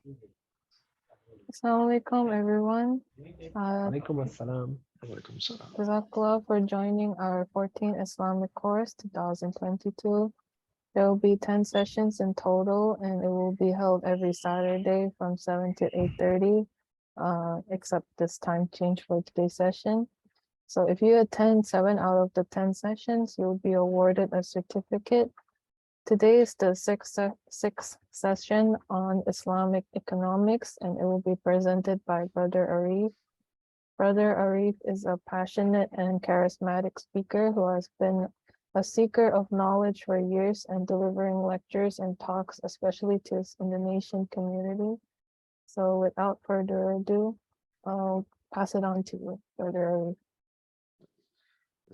Assalamu alaikum, everyone. Alaikum assalam. Jazakallah for joining our 14th Islamic course 2022. There will be 10 sessions in total, and it will be held every Saturday from 7 to 8:30, except this time change for today's session. So if you attend 7 out of the 10 sessions, you'll be awarded a certificate. Today is the sixth session on Islamic economics, and it will be presented by Brother Arief. Brother Arief is a passionate and charismatic speaker who has been a seeker of knowledge for years and delivering lectures and talks, especially to his Indonesian community. So without further ado, I'll pass it on to you, Brother Arief.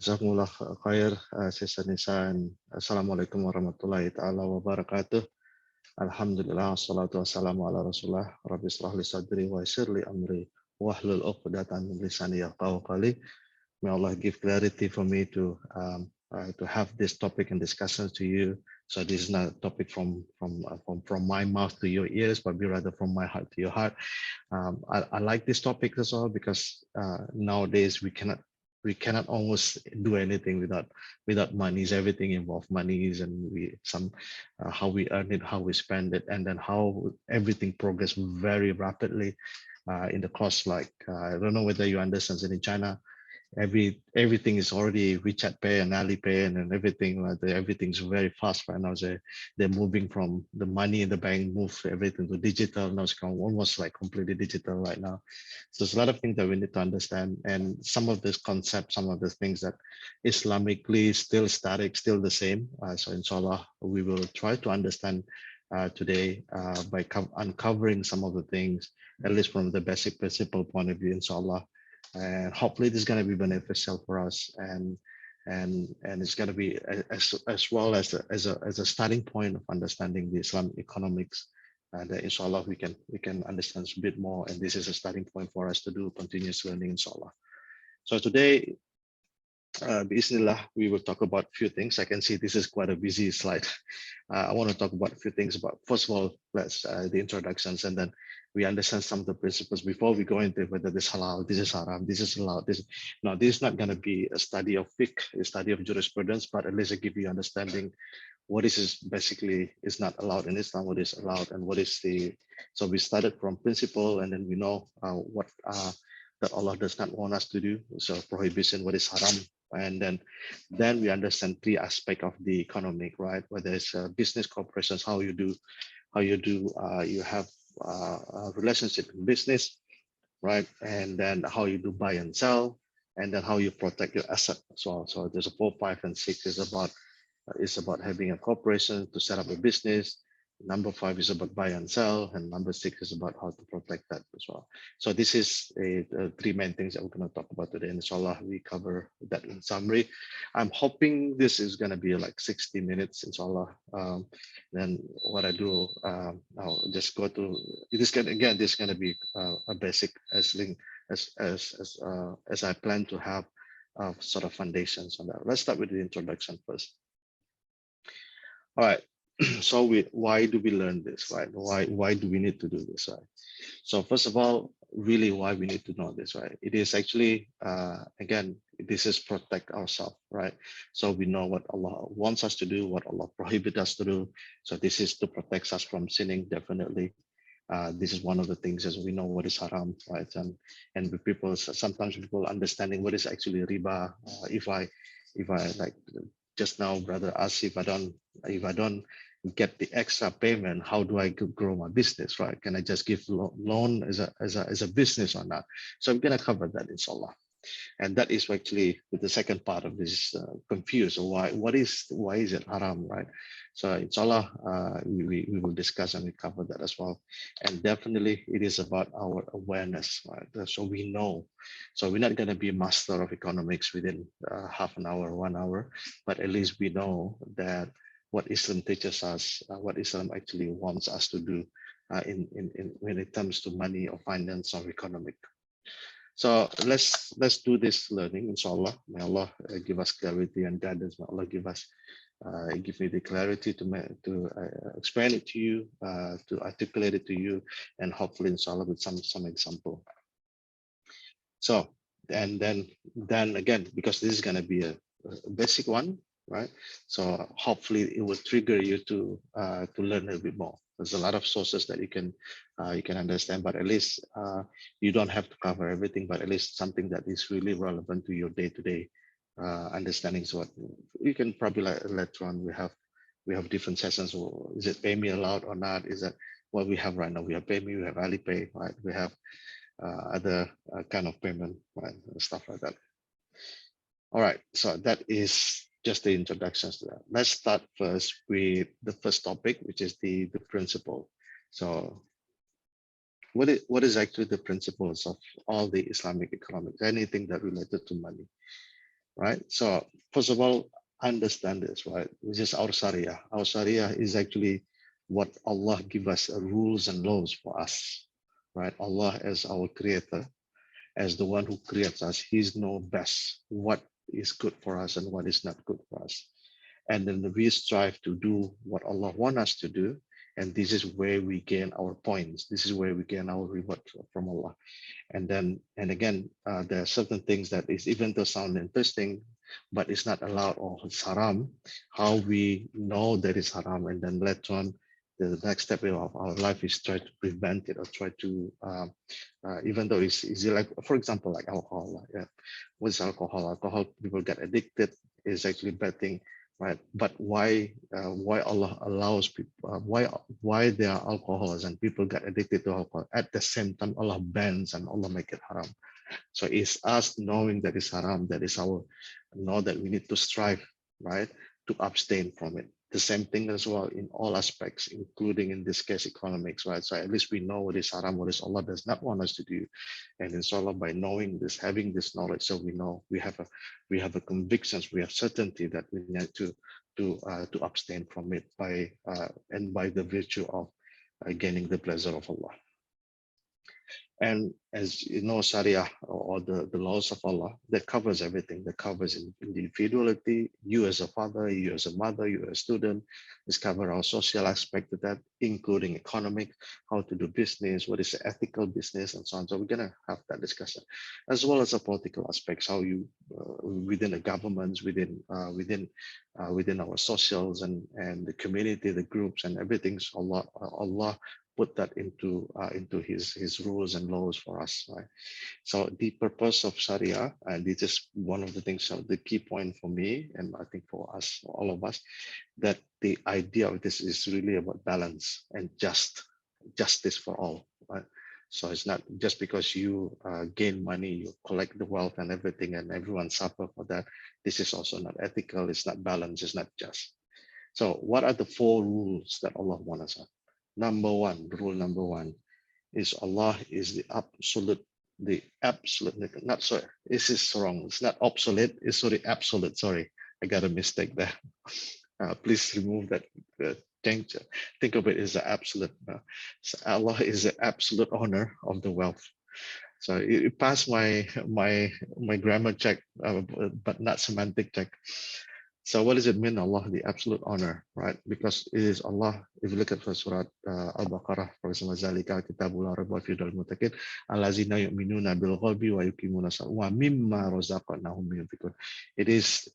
Jazakumullah khair, Sisa Nisan. Assalamualaikum warahmatullahi ta'ala wabarakatuh. Alhamdulillah, wassalatu wassalamu ala rasulullah. Rabbi israh li sadri wa yassir li amri. Wahlul uqdatan min lisani yafqahu qawli. May Allah give clarity for me to have this topic and discussion to you. So this is not a topic from my mouth to your ears, but be rather from my heart to your heart. I like this topic as well because nowadays we cannot almost do anything without monies. Everything involves monies, and how we earn it, how we spend it, and then how everything progress very rapidly in the cost. Like I don't know whether you understand, in China everything is already WeChat Pay and Alipay and everything. Everything's very fast right now. They're moving from the money in the bank, move everything to digital. Now it's almost like completely digital right now. So there's a lot of things that we need to understand, and some of this concept, some of the things that Islamically still static, still the same. So inshallah, we will try to understand today by uncovering some of the things, at least from the basic principle point of view, inshallah. And hopefully this is going to be beneficial for us, and it's going to be as well as a starting point of understanding the Islamic economics, and inshallah we can understand a bit more, and this is a starting point for us to do continuous learning, inshallah. So today, Bismillah, we will talk about a few things. I can see this is quite a busy slide. I want to talk about a few things about, first of all, let's the introductions, and then we understand some of the principles before we go into whether this halal, this is haram, this is allowed. This is not going to be a study of fiqh, a study of jurisprudence, but at least I give you understanding what is basically is not allowed in Islam, what is allowed, and what is the. So we started from principle, and then we know what that Allah does not want us to do. So prohibition, what is haram, and then we understand three aspects of the economic, right? Whether it's business corporations, how you have a relationship in business, right? And then how you do buy and sell, and then how you protect your asset as well. So there's a 4, 5, and 6 is about having a corporation to set up a business. Number 5 is about buy and sell, and number 6 is about how to protect that as well. So this is the three main things that we're going to talk about today. Inshallah, we cover that in summary. I'm hoping this is going to be like 60 minutes, inshallah. Then what I do, I'll just go to this. This is going to be a basic as I plan to have sort of foundations on that. Let's start with the introduction first. All right. So why do we learn this, right? Why do we need to do this, right? So first of all, really why we need to know this, right? It is actually, again, this is protect ourselves, right? So we know what Allah wants us to do, what Allah prohibits us to do. So this is to protect us from sinning, definitely. This is one of the things, as we know what is haram, right? And with people, sometimes people understanding what is actually riba. If I like just now, brother asked if I don't get the extra payment, how do I grow my business, right? Can I just give loan as a business or not? So I'm gonna cover that, inshallah. And that is actually the second part of this confused. Why is it haram, right? So inshallah, we will discuss and we cover that as well. And definitely it is about our awareness, right? So we know. So we're not going to be a master of economics within half an hour, 1 hour, but at least we know that what Islam teaches us, what Islam actually wants us to do when it comes to money or finance or economic. So let's do this learning, inshallah. May Allah give us clarity and guidance. May Allah give us give me the clarity to explain it to you, to articulate it to you, and hopefully, inshallah, with some example. So, and then again, because this is going to be a basic one, right? So hopefully it will trigger you to learn a bit more. There's a lot of sources that you can understand, but at least you don't have to cover everything, but at least something that is really relevant to your day-to-day understanding. So what you can probably later on we have different sessions. Is it pay me allowed or not? Is that what we have right now? We have pay me, we have Alipay, right? We have other kind of payment, right? Stuff like that. All right, so that is just the introductions to that. Let's start first with the first topic, which is the principle. So what is actually the principles of all the Islamic economics, anything that related to money, right? So first of all, understand this, right? Which is our Sharia. Our Sharia is actually what Allah give us rules and laws for us, right? Allah as our creator, as the one who creates us, he's know best what is good for us and what is not good for us. And then we strive to do what Allah wants us to do. And this is where we gain our points. This is where we gain our reward from Allah. And then, and again, there are certain things that is, even though sound interesting, but it's not allowed or it's haram, how we know that it's haram. And then later on, the next step of our life is try to prevent it or try to, even though it's easy, like, for example, like alcohol. Yeah. What's alcohol? Alcohol, people get addicted, is actually bad thing, right? But why Allah allows people, why there are alcohols and people get addicted to alcohol? At the same time, Allah bans and Allah make it haram. So it's us knowing that it's haram, that is our know that we need to strive, right, to abstain from it. The same thing as well in all aspects, including in this case economics, right? So at least we know what is haram, what is Allah does not want us to do, and inshallah, by knowing this, having this knowledge, so we know we have a convictions, we have certainty that we need to abstain from it by and by the virtue of gaining the pleasure of Allah. And as you know, Sharia or the laws of Allah, that covers everything. That covers individuality, you as a father, you as a mother, you as a student. This covers our social aspect of that, including economic, how to do business, what is the ethical business, and so on. So we're gonna have that discussion, as well as the political aspects, how you within the governments, within our socials and the community, the groups, and everything's Allah put that into his rules and laws for us, right? So the purpose of Sharia, and this is one of the things, so the key point for me, and I think for us, all of us, that the idea of this is really about balance and justice for all, right? So it's not just because you gain money, you collect the wealth and everything, and everyone suffer for that. This is also not ethical. It's not balanced. It's not just. So what are the 4 rules that Allah wants us? Rule number one is Allah is the absolute, not sorry, this is wrong. It's not obsolete, it's sorry, absolute, sorry. I got a mistake there. Please remove that change. Think of it as the absolute. So Allah is the absolute owner of the wealth. So it passed my grammar check, but not semantic check. So what does it mean, Allah, the absolute honor, right? Because it is Allah, if you look at Surah Al-Baqarah, for example, Zalika kitabul raiba fihi hudal lil muttaqin, allazina yu'minuna bil ghaibi wa yuqimuna as-salata wa mimma razaqnahum yunfiqun. It is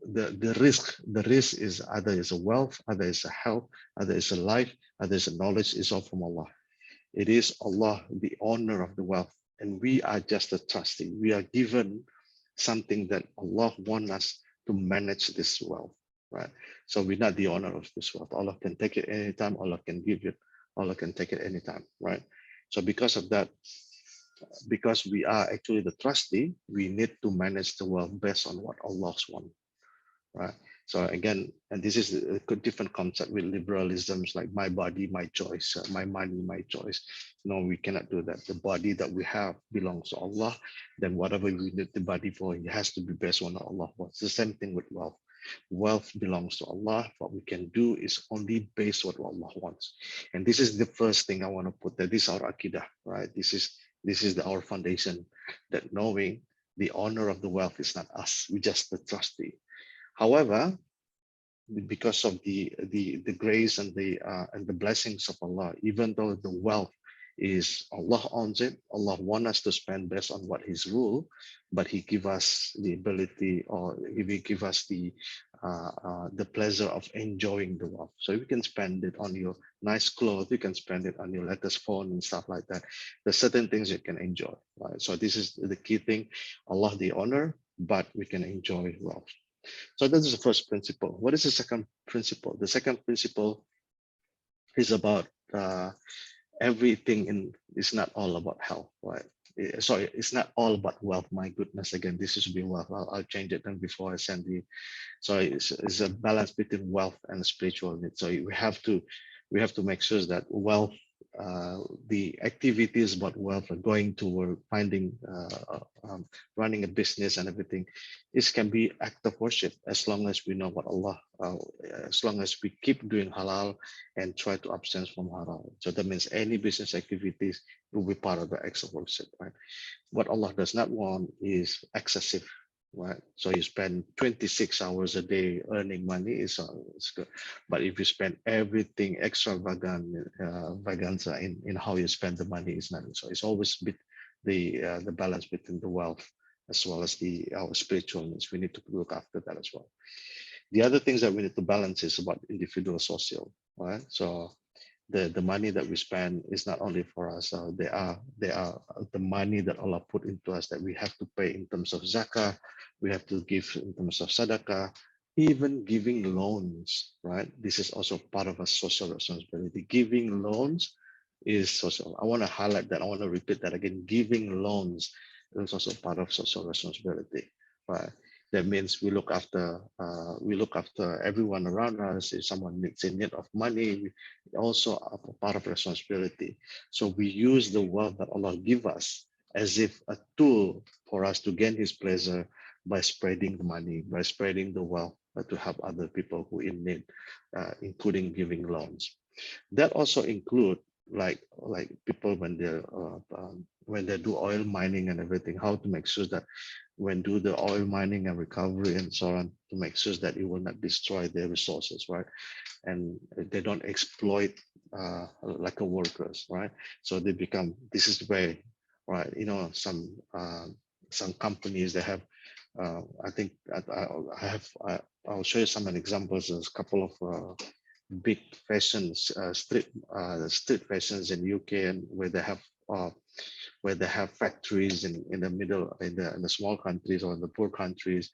the risk. The risk is either is a wealth, either is a health, either is a life, either is a knowledge, is all from Allah. It is Allah, the owner of the wealth, and we are just a trustee. We are given something that Allah wants us to manage this wealth, right? So we're not the owner of this wealth. Allah can take it anytime, Allah can give it, Allah can take it anytime, right? So because of that, because we are actually the trustee, we need to manage the wealth based on what Allah's want, right? So again, and this is a different concept with liberalisms, like my body, my choice, my money, my choice. No, we cannot do that. The body that we have belongs to Allah. Then whatever we need the body for, it has to be based on what Allah wants. The same thing with wealth. Wealth belongs to Allah. What we can do is only based on what Allah wants. And this is the first thing I want to put there. This is our akidah, right? This is our foundation, that knowing the owner of the wealth is not us. We're just the trustee. However, because of the grace and the blessings of Allah, even though the wealth is Allah owns it, Allah wants us to spend based on what His rule, but He give us the ability, or He give us the pleasure of enjoying the wealth. So you can spend it on your nice clothes, you can spend it on your latest phone and stuff like that. There's certain things you can enjoy, right? So this is the key thing. Allah the honor, but we can enjoy wealth. So that is the first principle. What is the second principle? The second principle is about everything it's not all about health, right? Sorry, it's not all about wealth. My goodness, again, this should be wealth. I'll change it then before I send the. So it's a balance between wealth and spiritual needs. So we have to make sure that wealth, the activities about wealth, are going toward finding, running a business and everything. This can be act of worship as long as we know what Allah, as long as we keep doing halal and try to abstain from haram. So that means any business activities will be part of the acts of worship, right? What Allah does not want is excessive, right? So you spend 26 hours a day earning money is good, but if you spend everything extravagant, vaganza in how you spend the money is not. So it's always the balance between the wealth as well as our spiritual needs. We need to look after that as well. The other things that we need to balance is about individual social, right? So the money that we spend is not only for us. They are the money that Allah put into us that we have to pay in terms of zakah, we have to give in terms of sadaqah, even giving loans, right? This is also part of a social responsibility. Giving loans is social. I want to highlight that. I want to repeat that again. Giving loans is also part of social responsibility, right? That means we look after everyone around us. If someone needs in need of money, also a part of responsibility. So we use the wealth that Allah give us as if a tool for us to gain His pleasure by spreading the money, by spreading the wealth to help other people who in need, including giving loans. That also include like people when they do oil mining and everything, how to make sure that when do the oil mining and recovery and so on, to make sure that it will not destroy their resources, right? And they don't exploit like a workers, right? So they become, this is the way, right? You know, some companies, they have, I think I'll show you some examples. There's a couple of big fashions, street fashions in UK, and where they have factories in the middle, in the small countries or in the poor countries,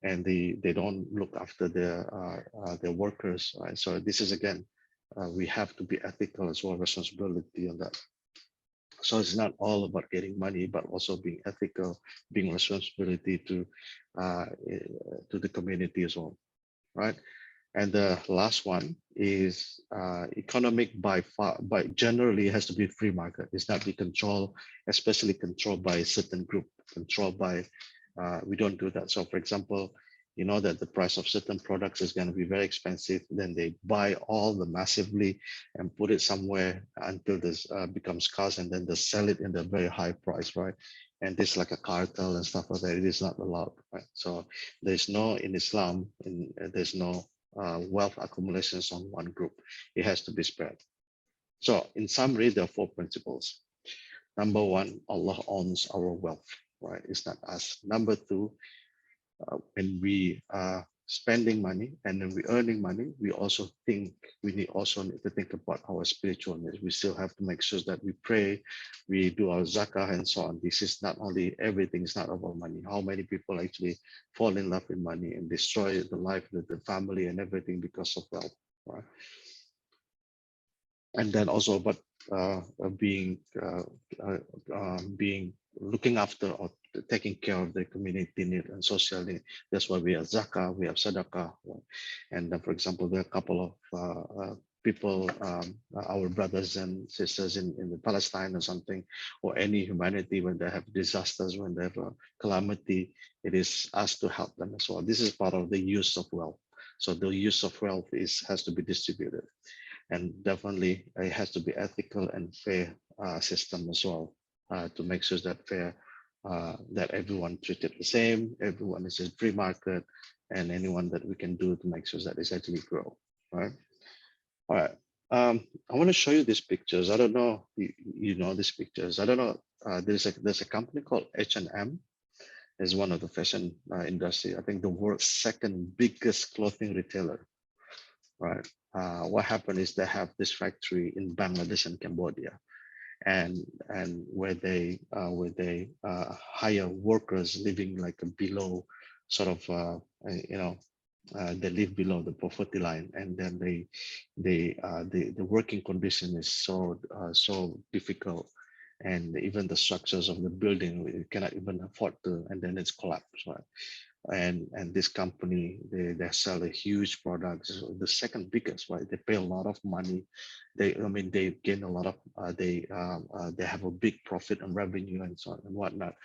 and they don't look after their workers, right? So this is again, we have to be ethical as well, responsibility on that. So it's not all about getting money, but also being ethical, being responsibility to the community as well, right? And the last one is economic by generally has to be free market. It's not be controlled, especially controlled by a certain group, controlled by, we don't do that. So for example, you know that the price of certain products is going to be very expensive. Then they buy all the massively and put it somewhere until this becomes scarce, and then they sell it in the very high price, right? And this like a cartel and stuff like that. It is not allowed, right? So there's no, in Islam, there's no wealth accumulations on one group. It has to be spread. So in summary, there are 4 principles. Number 1, Allah owns our wealth, right? It's not us. Number 2, when we are spending money and when we're earning money, we also need to think about our spiritual needs. We still have to make sure that we pray, we do our zakah and so on. This is not only, everything is not about money. How many people actually fall in love with money and destroy the life of the family and everything because of wealth, right? And then also about looking after or taking care of the community need and social need. That's why we have zakah, we have sadaqah. And then, for example, there are a couple of people, our brothers and sisters in the Palestine or something, or any humanity, when they have disasters, when they have a calamity, it is us to help them as well. This is part of the use of wealth. So the use of wealth has to be distributed. And definitely it has to be ethical and fair system as well, to make sure that fair, that everyone treated the same, everyone is in free market, and anyone that we can do to make sure that it's actually grow, right? All right. I want to show you these pictures. I don't know you know these pictures. I don't know. There's a company called H&M. Is one of the fashion industry. I think the world's second biggest clothing retailer, right? What happened is they have this factory in Bangladesh and Cambodia, and where they hire workers living like below, sort of they live below the poverty line, and then the working condition is so difficult, and even the structures of the building we cannot even afford to, and then it's collapsed, right? And this company, they sell a huge product, the second biggest, right? They pay a lot of money. They gain a lot of they have a big profit and revenue and so on and whatnot,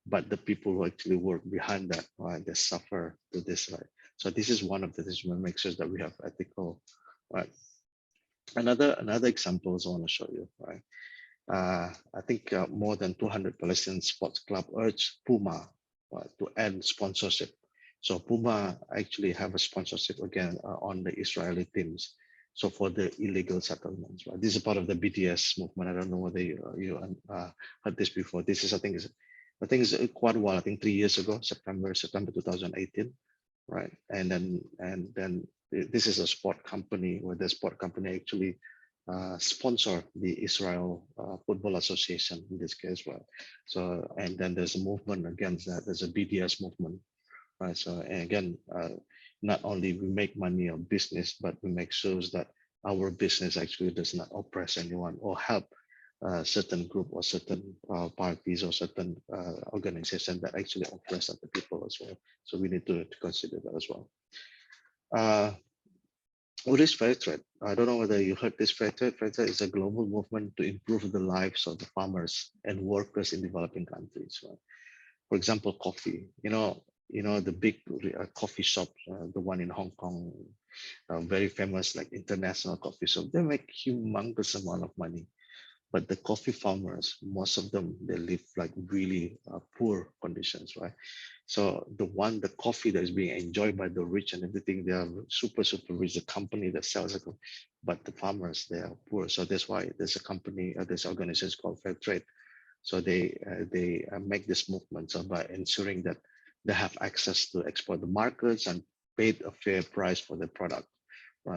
but the people who actually work behind that, right, they suffer to this, right? So this is one of the things we make sure that we have ethical, right? Another examples I want to show you, right? I think more than 200 Palestinian sports club urged Puma to end sponsorship. So Puma actually have a sponsorship again on the Israeli teams. So for the illegal settlements, right? This is part of the BDS movement. I don't know whether you heard this before. This is I think it's quite a while. I think 3 years ago, September 2018, right? And then this is a sport company where the sport company actually sponsor the Israel Football Association in this case, right? So, and then there's a movement against that. There's a BDS movement, right? So, and again, not only we make money on business, but we make sure that our business actually does not oppress anyone or help certain group or certain parties or certain organization that actually oppress other people as well. So we need to consider that as well. What is fair trade? I don't know whether you heard this fair trade. Fair trade is a global movement to improve the lives of the farmers and workers in developing countries. Right? For example, coffee. You know the big coffee shops, the one in Hong Kong, very famous, like international coffee shop. They make humongous amount of money. But the coffee farmers, most of them, they live like really poor conditions, right? So the coffee that is being enjoyed by the rich and everything, they are super rich. The company that sells it, but the farmers, they are poor. So that's why there's a company, this organization called Fair Trade. So they make this movement so by ensuring that they have access to export the markets and paid a fair price for their product.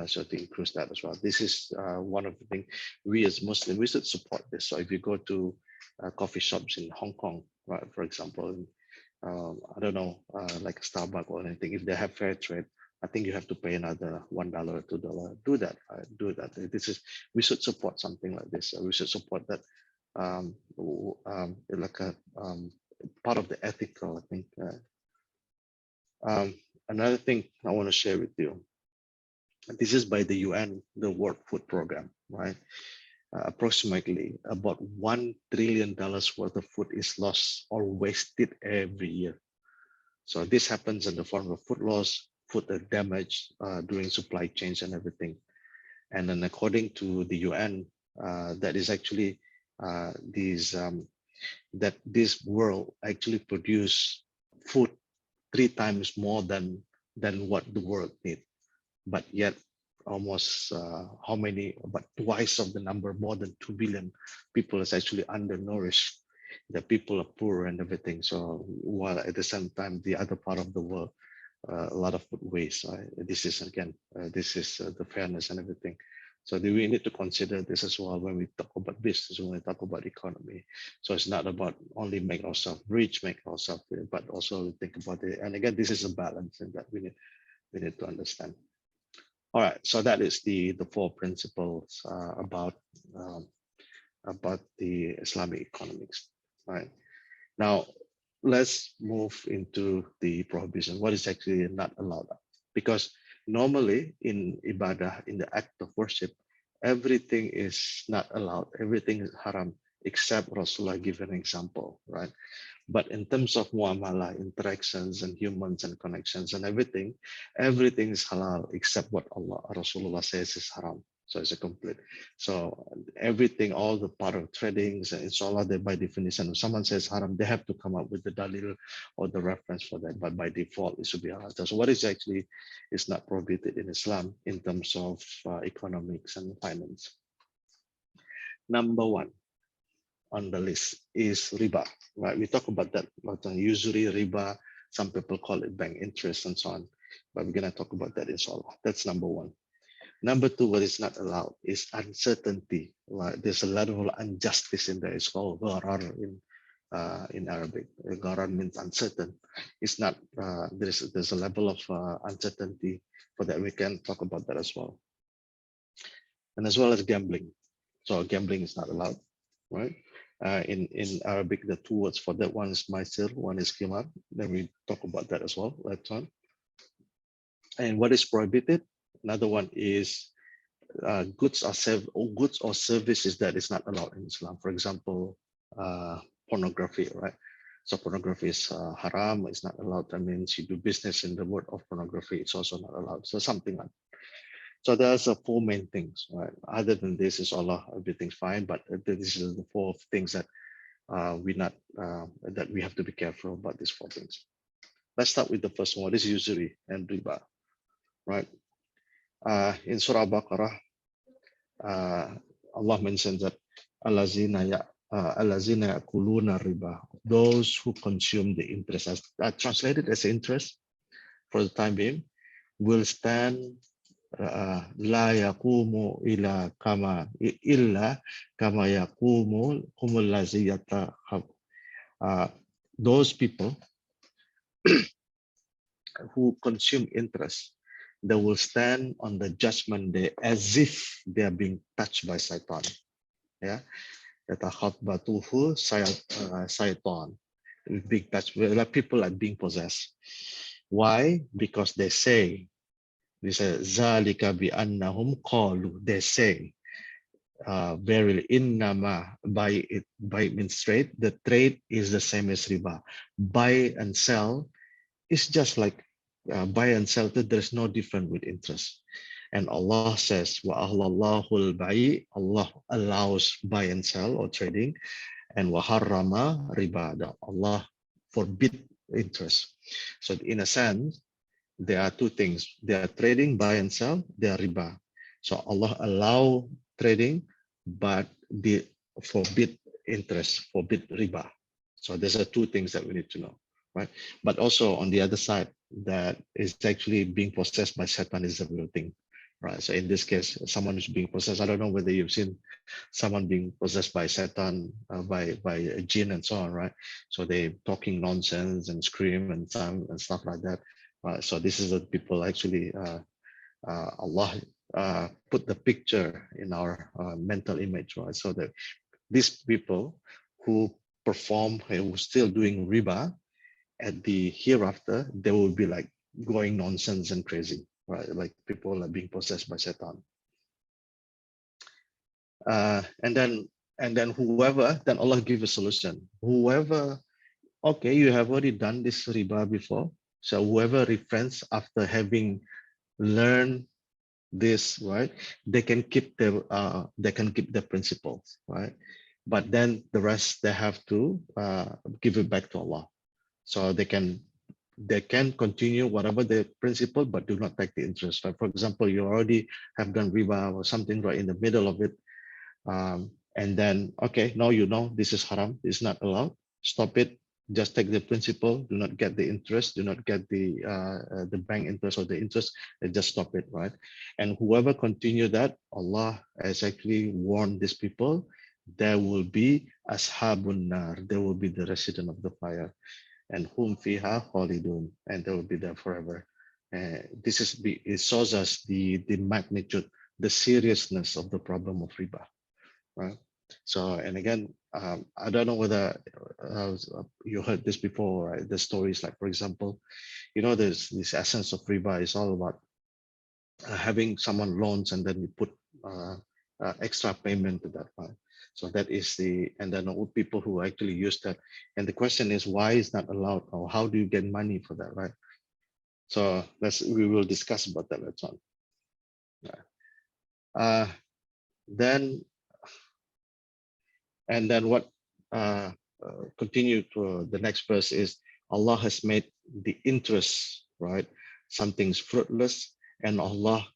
So to increase that as well. This is one of the things we as Muslims, we should support this. So if you go to coffee shops in Hong Kong, right, for example, I don't know, like Starbucks or anything, if they have fair trade, I think you have to pay another $1 or $2. Do that. Do that. This is, we should support something like this. We should support that like a part of the ethical, I think. Another thing I want to share with you. This is by the UN, the World Food Program, right? Approximately about $1 trillion worth of food is lost or wasted every year. So this happens in the form of food loss, food damage during supply chains and everything. And then according to the UN, that is actually that this world actually produce food 3 times more than what the world needs. But yet almost how many, but twice of the number, more than 2 billion people is actually undernourished. The people are poor and everything. So while at the same time, the other part of the world, a lot of food waste. This is again, this is the fairness and everything. So we need to consider this as well when we talk about business, when we talk about economy. So it's not about only make ourselves rich, make ourselves, but also think about it. And again, this is a balance and that we need to understand. All right, so that is the 4 principles about the Islamic economics. Right now, let's move into the prohibition. What is actually not allowed? Because normally in ibadah, in the act of worship, everything is not allowed. Everything is haram, except Rasulullah give an example, right? But in terms of muamalah, interactions and humans and connections and everything is halal except what Allah Rasulullah says is haram. So it's a complete. So everything, all the part of tradings, inshallah, that by definition, if someone says haram, they have to come up with the dalil or the reference for that. But by default, it should be halal. So what is actually is not prohibited in Islam in terms of economics and finance. Number one on the list is riba, right? We talk about that, usury, riba. Some people call it bank interest and so on, but we're gonna talk about that inshallah. That's number one. Number two, what is not allowed is uncertainty. Right? There's a lot of injustice in there. It's called gharar in Arabic. Gharar means uncertain. It's not. There's a level of uncertainty for that. We can talk about that as well, and as well as gambling. So gambling is not allowed, right? In Arabic, the two words for that, one is maisir, one is qimar. Then we talk about that as well later on. And what is prohibited? Another one is goods or services that is not allowed in Islam. For example, pornography, right? So pornography is haram. It's not allowed. That means you do business in the world of pornography. It's also not allowed. So something like. So there's four main things, right? Other than this, is Allah, everything's fine. But this is the four things that that we have to be careful about. These four things. Let's start with the first one. This is usury and riba, right? In Surah Baqarah, Allah mentions that alazina yakuluna riba, those who consume the interest. Translated as interest for the time being, will stand la yaqumu illa kama yaqumu kumul lazi those people who consume interest, they will stand on the judgment day as if they are being touched by Satan. Yeah, Satan, big touch. People are being possessed. Why? Because they say zalika bi annahum qalu. They say, verily innama, by it means trade. The trade is the same as riba. Buy and sell is just like buy and sell. There's no difference with interest. And Allah says, wa ahlallahu al-bai', Allah allows buy and sell or trading, and wa harrama riba, Allah forbid interest. So in a sense, there are two things. They are trading, buy and sell, they are riba. So Allah allow trading, but they forbid interest, forbid riba. So there's two things that we need to know, right? But also on the other side, that is actually being possessed by Satan is a real thing, right? So in this case, someone is being possessed. I don't know whether you've seen someone being possessed by Satan, by a jinn and so on, right? So they talking nonsense and scream and sound and stuff like that. So this is what people actually, Allah put the picture in our mental image, right? So that these people who perform, who still doing riba, at the hereafter, they will be like going nonsense and crazy, right? Like people are being possessed by Satan. And then whoever, then Allah give a solution. Whoever, okay, you have already done this riba before. So whoever refrains after having learned this, right, they can keep their principles, right? But then the rest they have to give it back to Allah. So they can continue whatever the principle, but do not take the interest. Right? For example, you already have done riba or something right in the middle of it, and then okay, now you know this is haram, it's not allowed. Stop it. Just take the principle. Do not get the interest. Do not get the bank interest or the interest. And just stop it, right? And whoever continue that, Allah has actually warned these people. There will be ashabun nar. There will be the resident of the fire. And whom fiha khalidun, and they will be there forever. This is it shows us the magnitude, the seriousness of the problem of riba, right? So, and again, I don't know whether you heard this before, right? The stories, like for example, you know, there's this essence of riba is all about having someone loans and then you put extra payment to that, right? So that is and then old people who actually use that. And the question is, why is not allowed, or how do you get money for that, right? So we will discuss about that later on. Uh, then what continue to the next verse is, Allah has made the interest, right? Something's fruitless, and Allah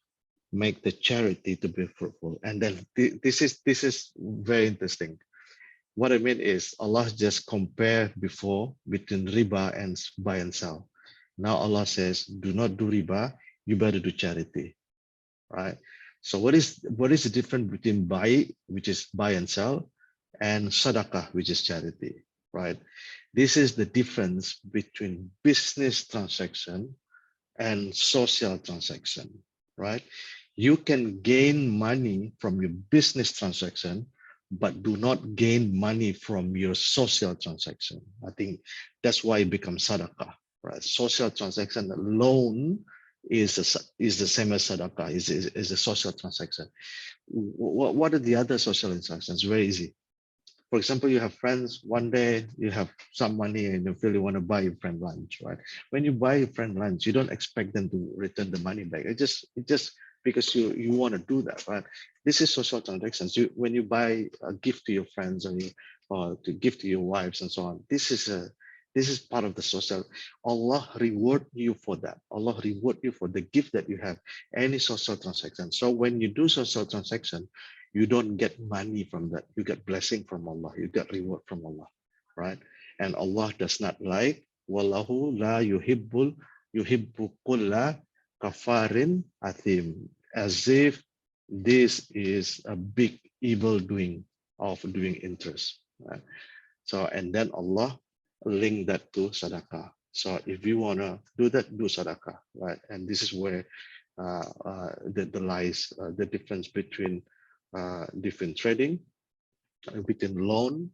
make the charity to be fruitful. And then this is very interesting. What I mean is, Allah just compare before between riba and buy and sell. Now Allah says, do not do riba, you better do charity, right? So what is the difference between buy, which is buy and sell, and sadaqah, which is charity, right? This is the difference between business transaction and social transaction, right? You can gain money from your business transaction, but do not gain money from your social transaction. I think that's why it becomes sadaqah, right? Social transaction alone is the same as sadaqah, is a social transaction. What are the other social transactions? Very easy. For example, you have friends, one day you have some money and you feel you want to buy your friend lunch, right? When you buy your friend lunch, you don't expect them to return the money back. It just because you want to do that, right? This is social transactions. When you buy a gift to your friends, or to give to your wives and so on, this is part of the social. Allah reward you for that. Allah reward you for the gift that you have, any social transaction. So when you do social transaction, you don't get money from that. You get blessing from Allah. You get reward from Allah, right? And Allah does not like, wallahu la yuhibbu kulla kafarin athim, as if this is a big evil doing of doing interest, right? So, and then Allah link that to sadaqah. So if you want to do that, do sadaqah, right? And this is where the lies the difference between different trading, between loan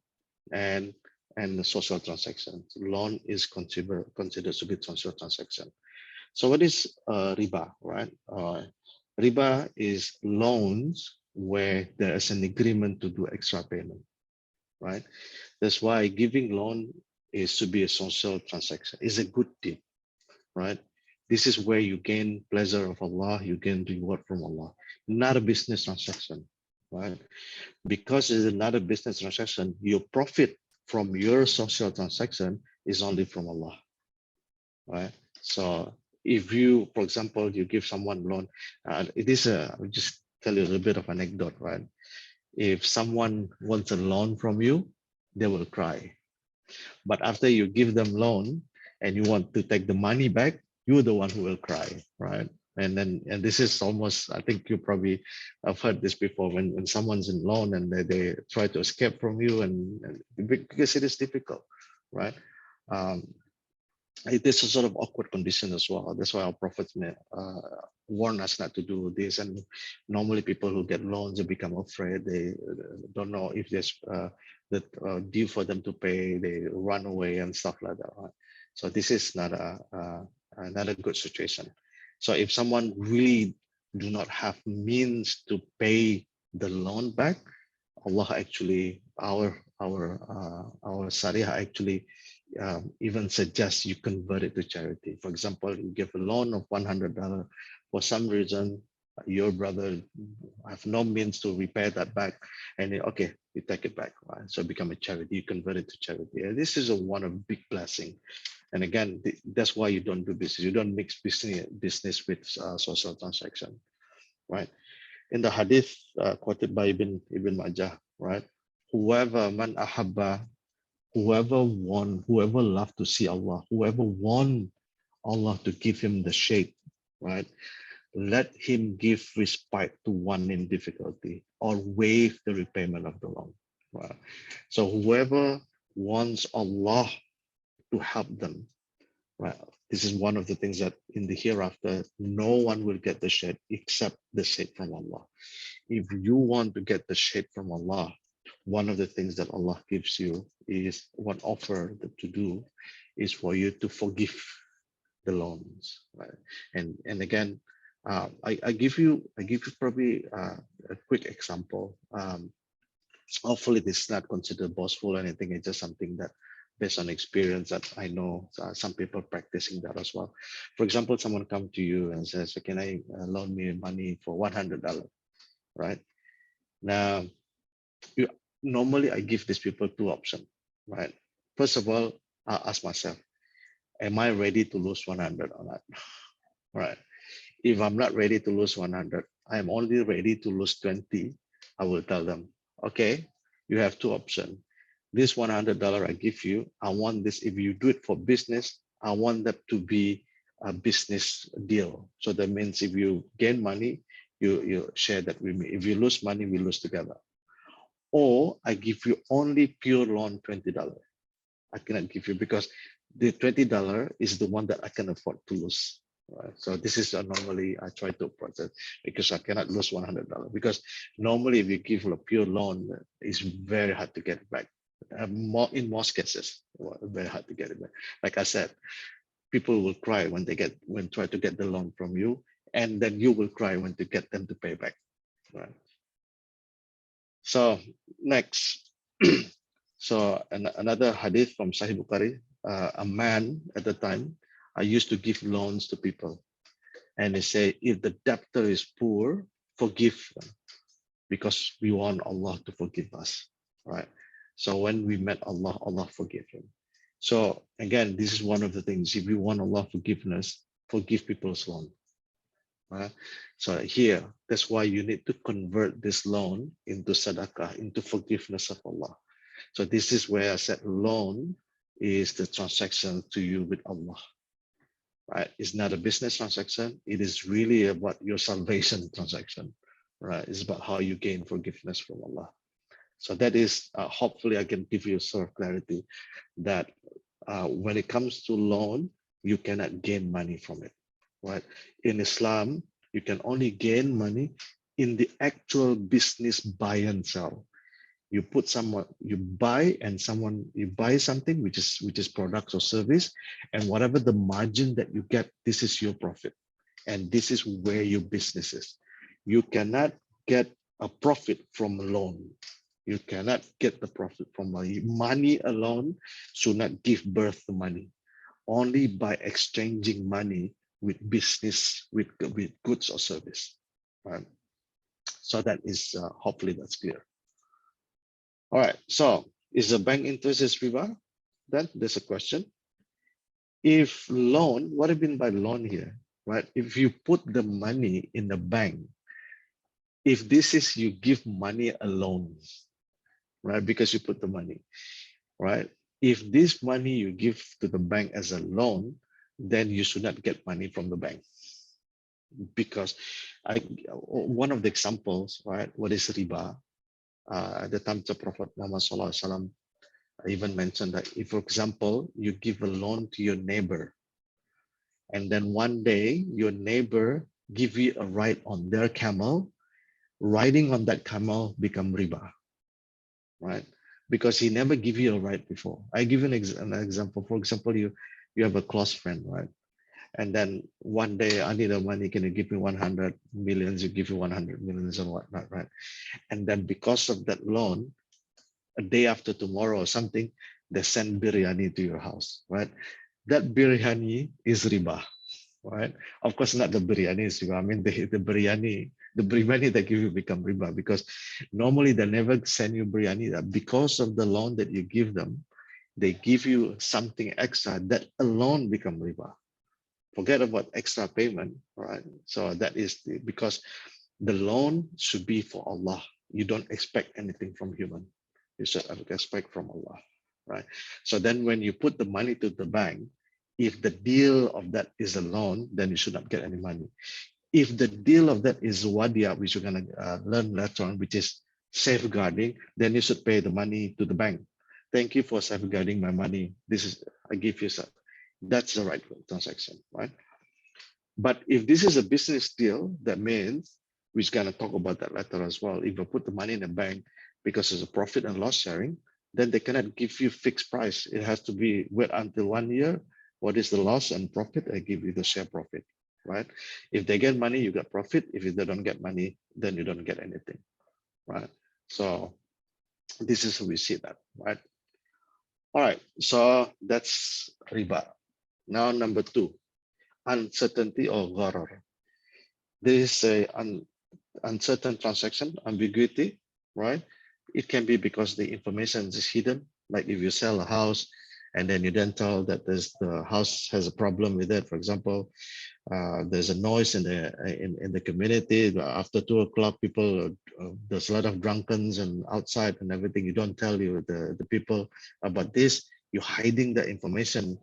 and the social transaction. Loan is considered to be social transaction. So what is riba, right? Riba is loans where there is an agreement to do extra payment, right? That's why giving loan is to be a social transaction. It's a good deed, right? This is where you gain pleasure of Allah, you gain reward from Allah, not a business transaction, right? Because it's another business transaction, your profit from your social transaction is only from Allah, right? So if you, for example, you give someone loan, I'll just tell you a little bit of anecdote, right? If someone wants a loan from you, they will cry. But after you give them loan and you want to take the money back, you're the one who will cry, right? And this is almost, I think you probably have heard this before, when someone's in loan and they try to escape from you, and because it is difficult, right? It is a sort of awkward condition as well. That's why our prophets warn us not to do this. And normally people who get loans, they become afraid. They don't know if there's due for them to pay. They run away and stuff like that. Right? So this is not a good situation. So if someone really do not have means to pay the loan back, Allah actually, our Sharia actually even suggests you convert it to charity. For example, you give a loan of $100. For some reason, your brother have no means to repay that back, and okay, you take it back, right? So become a charity, you convert it to charity. And this is one of big blessing. And again, that's why you don't do business. You don't mix business with social transaction, right? In the hadith quoted by Ibn Majah, right? Whoever man ahabba, whoever loved to see Allah, whoever want Allah to give him the shade, right? Let him give respite to one in difficulty or waive the repayment of the loan. Right? So whoever wants Allah to help them, right? This is one of the things that in the hereafter, no one will get the shade except the shade from Allah. If you want to get the shade from Allah, one of the things that Allah gives you is one offer to do is for you to forgive the loans, right? And again, I give you probably a quick example. Hopefully this is not considered boastful or anything. It's just something that based on experience that I know some people practicing that as well. For example, someone come to you and says, can I loan me money for $100, right? Now, normally I give these people two options, right? First of all, I ask myself, am I ready to lose 100 or not? Right. If I'm not ready to lose 100, I'm only ready to lose 20. I will tell them, okay, you have two options. This $100 I give you, I want this, if you do it for business, I want that to be a business deal. So that means if you gain money, you share that with me. If you lose money, we lose together. Or I give you only pure loan $20. I cannot give you because the $20 is the one that I can afford to lose. Right? So this is normally I try to approach it because I cannot lose $100 because normally if you give a pure loan, it's very hard to get it back. In most cases, very hard to get it back. Like I said, people will cry when try to get the loan from you, and then you will cry when to get them to pay back. Right? So next. So another hadith from Sahih Bukhari, a man at the time, I used to give loans to people. And they say, if the debtor is poor, forgive them because we want Allah to forgive us, right? So when we met Allah, Allah forgive him. So again, this is one of the things, if you want Allah forgiveness, forgive people's loan. Right? So here, that's why you need to convert this loan into sadaqah, into forgiveness of Allah. So this is where I said loan is the transaction to you with Allah, right? It's not a business transaction. It is really about your salvation transaction, right? It's about how you gain forgiveness from Allah. So that is, hopefully I can give you sort of clarity that when it comes to loan, you cannot gain money from it, right? In Islam, you can only gain money in the actual business buy and sell. You put someone, you buy something which is products or service, and whatever the margin that you get, this is your profit, and this is where your business is. You cannot get a profit from a loan. You cannot get the profit from money. Money alone should not give birth to money. Only by exchanging money with business, with goods or service. Right? So that is hopefully that's clear. All right, so is the bank interest is riba? Then there's a question. If loan, what do you mean by loan here, right? If you put the money in the bank, if this is you give money a loan, right? Because you put the money, right? If this money you give to the bank as a loan, then you should not get money from the bank. Because one of the examples, right? What is riba? At the time of Prophet Muhammad Sallallahu Alaihi Wasallam, I even mentioned that if, for example, you give a loan to your neighbor, and then one day your neighbor give you a ride on their camel, riding on that camel become riba, right? Because he never give you a ride before. I give an example. For example, you have a close friend, right? And then one day I need the money, can you give me 100 millions? You give you 100 millions and whatnot, right? And then because of that loan, a day after tomorrow or something, they send biryani to your house, right? That biryani is riba, right? Of course, not the biryani is riba. I mean, the biryani they give you become riba because normally they never send you biryani. Because of the loan that you give them, they give you something extra that alone become riba. Forget about extra payment, right? So that is because the loan should be for Allah. You don't expect anything from human. You should expect from Allah, right? So then when you put the money to the bank, if the deal of that is a loan, then you should not get any money. If the deal of that is wadia, which you're going to learn later on, which is safeguarding, then you should pay the money to the bank. Thank you for safeguarding my money. This is, I give you some. That's the right transaction, right? But if this is a business deal, that means we're going to talk about that later as well. If you put the money in the bank because it's a profit and loss sharing, then they cannot give you fixed price. It has to be wait until 1 year. What is the loss and profit? I give you the share profit, right? If they get money, you get profit. If they don't get money, then you don't get anything, right? So This is how we see that, right? All right, so that's riba. Now number 2, uncertainty or gharar. There is a uncertain transaction, ambiguity, right? It can be because the information is hidden. Like if you sell a house and then you then tell that the house has a problem with it. For example, there's a noise in the community after 2 o'clock. People there's a lot of drunkens and outside and everything. You don't tell the people about this. You're hiding the information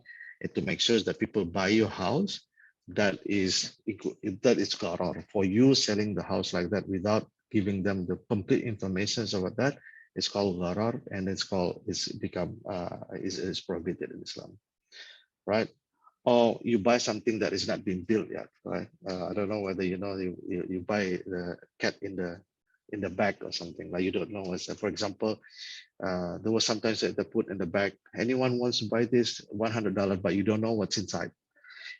to make sure that people buy your house. That is gharar. For you selling the house like that without giving them the complete information about that, it's called gharar, and it's prohibited in Islam, right? Or you buy something that is not being built yet, right? I don't know whether you buy the cat in the bag or something, like you don't know what's that. For example, there was sometimes that they put in the bag, anyone wants to buy this $100, but you don't know what's inside.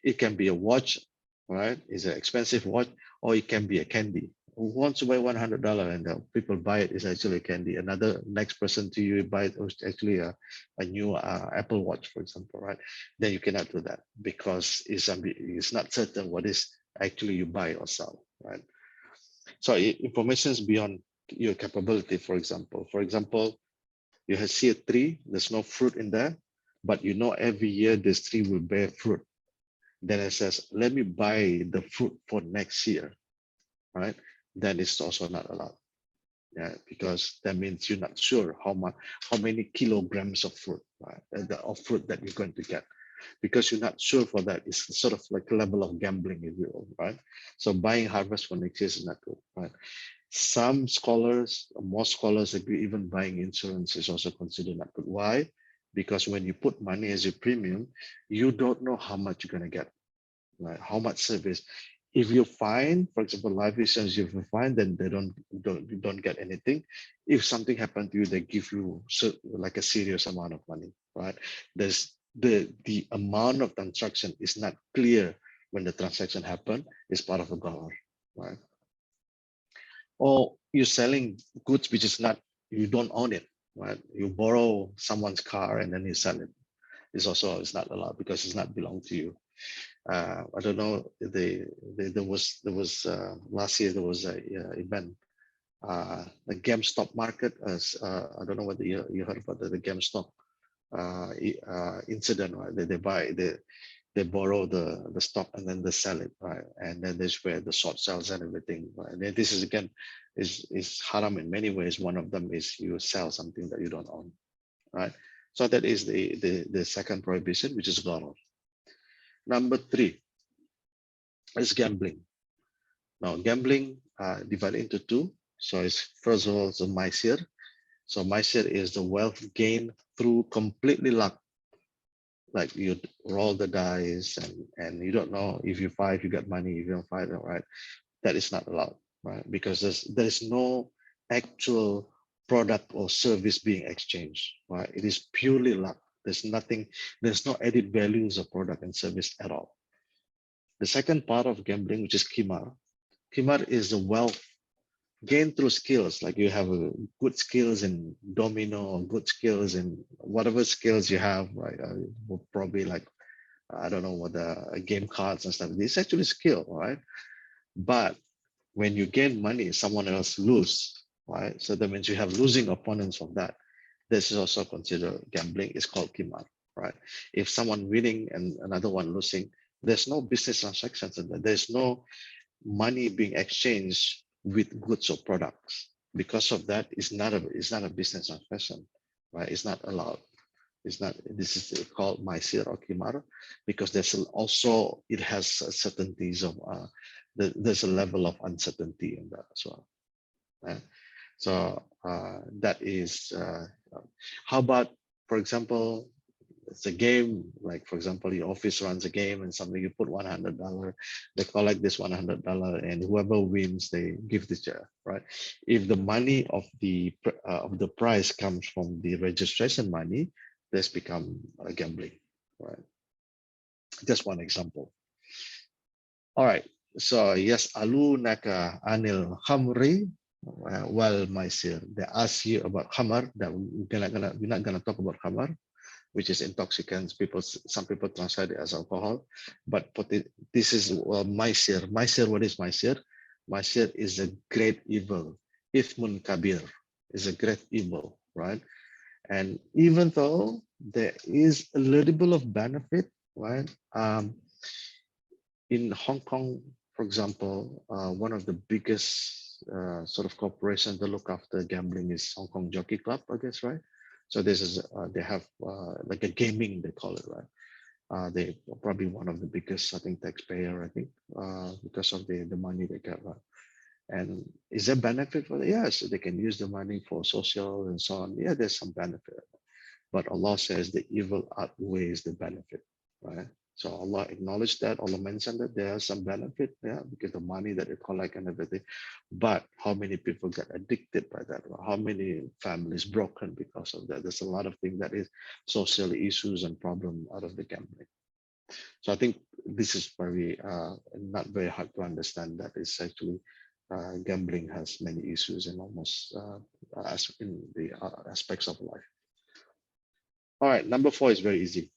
It can be a watch, right? It's an expensive watch, or it can be a candy. Who wants to buy $100 and the people buy it is actually candy. Another next person to you buy it was actually a new Apple Watch, for example, right? Then you cannot do that because it's not certain what is actually you buy or sell, right? So information is beyond your capability. For example, you see a tree, there's no fruit in there, but you know every year this tree will bear fruit. Then it says, let me buy the fruit for next year, right? That is also not allowed. Yeah, because that means you're not sure how many kilograms of fruit, right? Of fruit that you're going to get. Because you're not sure for that, it's sort of like a level of gambling, if you will, right? So buying harvest for next year is not good, right? Some scholars, most scholars agree, even buying insurance is also considered not good. Why? Because when you put money as a premium, you don't know how much you're going to get, right? How much service. If you find, for example, life insurance, if you find, then they don't get anything. If something happened to you, they give you like a serious amount of money, right? There's the amount of transaction is not clear when the transaction happened. Is part of a dollar, right? Or you're selling goods which is not, you don't own it, right? You borrow someone's car and then you sell it. It's not allowed because it's not belong to you. I don't know. There was last year there was a event, the GameStop market. I don't know whether you heard about the GameStop incident, right? They borrow the stock and then they sell it, right? And then this where the short sells and everything, right? And this is again is haram in many ways. One of them is you sell something that you don't own, right? So that is the second prohibition, which is gharar. Number 3 is gambling. Now gambling divided into 2. So it's first of all the maisir. So maisir is the wealth gained through completely luck. Like you roll the dice and you don't know if you fight, you get money. If you don't fight, all right, that is not allowed, right? Because there's no actual product or service being exchanged, right? It is purely luck. There's nothing, there's no added values of product and service at all. The second part of gambling, which is kimar. Kimar is the wealth gained through skills. Like you have good skills in domino or good skills in whatever skills you have, right? Probably like, I don't know what the game cards and stuff. It's actually skill, right? But when you gain money, someone else lose, right? So that means you have losing opponents from that. This is also considered gambling. It's called kimar, right? If someone winning and another one losing, there's no business transactions in that. There's no money being exchanged with goods or products. Because of that, it's not a business transaction, right? It's not allowed. It's not. This is called maisir or kimar, because there's also it has certainties of there's a level of uncertainty in that as well. Right? So that is. How about, for example, it's a game, like for example, your office runs a game and something, you put $100, they collect this $100 and whoever wins, they give this share, right? If the money of the prize comes from the registration money, this become gambling, right? Just one example. All right, so yes, alu naka anil khamri Well, Maisir, they ask you about khamar, that we're not gonna talk about khamar, which is intoxicants. Some people translate it as alcohol, but this is Maisir. Maisir, what is Maisir? Maisir is a great evil. Ithmun kabir is a great evil, right? And even though there is a little bit of benefit, right? In Hong Kong, for example, one of the biggest sort of corporations that look after gambling is Hong Kong Jockey Club, I guess, right? So this is they have like a gaming, they call it, right? They probably one of the biggest, I think, taxpayer, I think, because of the money they get, right? And is there benefit for it? Yes, they can use the money for social and so on. Yeah, there's some benefit. But Allah says the evil outweighs the benefit, right? So Allah acknowledged that, Allah mentioned that there are some benefit, yeah, because the money that they collect and everything. But how many people get addicted by that? How many families broken because of that? There's a lot of things that is social issues and problem out of the gambling. So I think this is very not very hard to understand that it's actually gambling has many issues in almost in the aspects of life. All right, number 4 is very easy.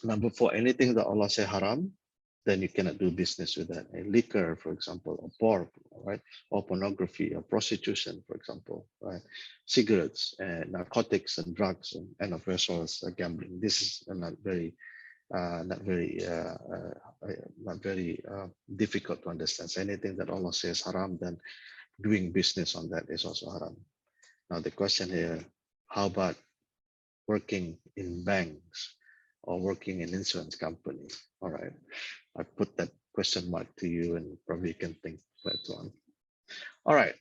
Number 4, anything that Allah say haram, then you cannot do business with that. A liquor, for example, or pork, right? Or pornography, or prostitution, for example, right? Cigarettes, and narcotics, and drugs, and of course, gambling. This is not very difficult to understand. So anything that Allah says haram, then doing business on that is also haram. Now the question here, how about working in banks or working in insurance company? All right, I put that question mark to you and probably you can think later on. All right,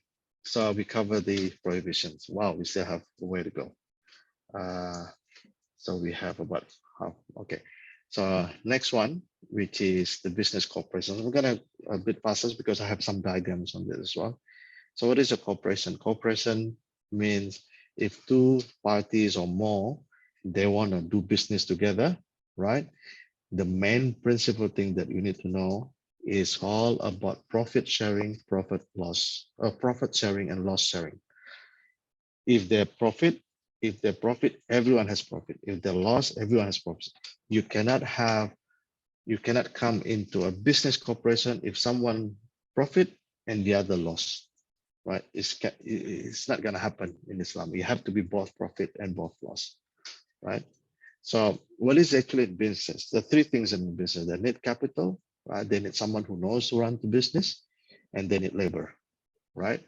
so we cover the prohibitions. Wow, we still have a way to go. So we have about half, okay. So next one, which is the business corporation. We're gonna a bit faster because I have some diagrams on this as well. So what is a corporation? Corporation means if 2 parties or more, they want to do business together, right? The main principal thing that you need to know is all about profit sharing, profit sharing and loss sharing. If they profit, everyone has profit. If they loss, everyone has profit. You cannot come into a business corporation if someone profit and the other loss, right? It's not going to happen in Islam. You have to be both profit and both loss, right? So what is actually business? The 3 things in business: they need capital, right? They need someone who knows to run the business, and they need labor, right?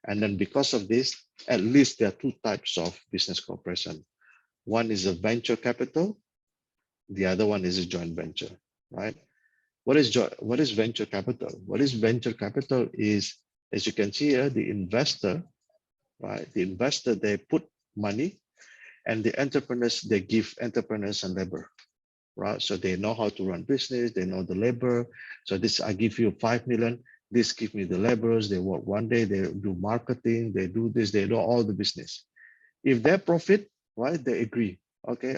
And then because of this, at least there are 2 types of business corporation. One is a venture capital. The other one is a joint venture, right? What is venture capital? What is venture capital is, as you can see here, the investor, right? The investor, they put money, and the entrepreneurs, they give entrepreneurs and labor, right? So they know how to run business, they know the labor. So this, I give you 5 million, this give me the laborers, they work one day, they do marketing, they do this, they do all the business. If they profit, right, they agree. Okay,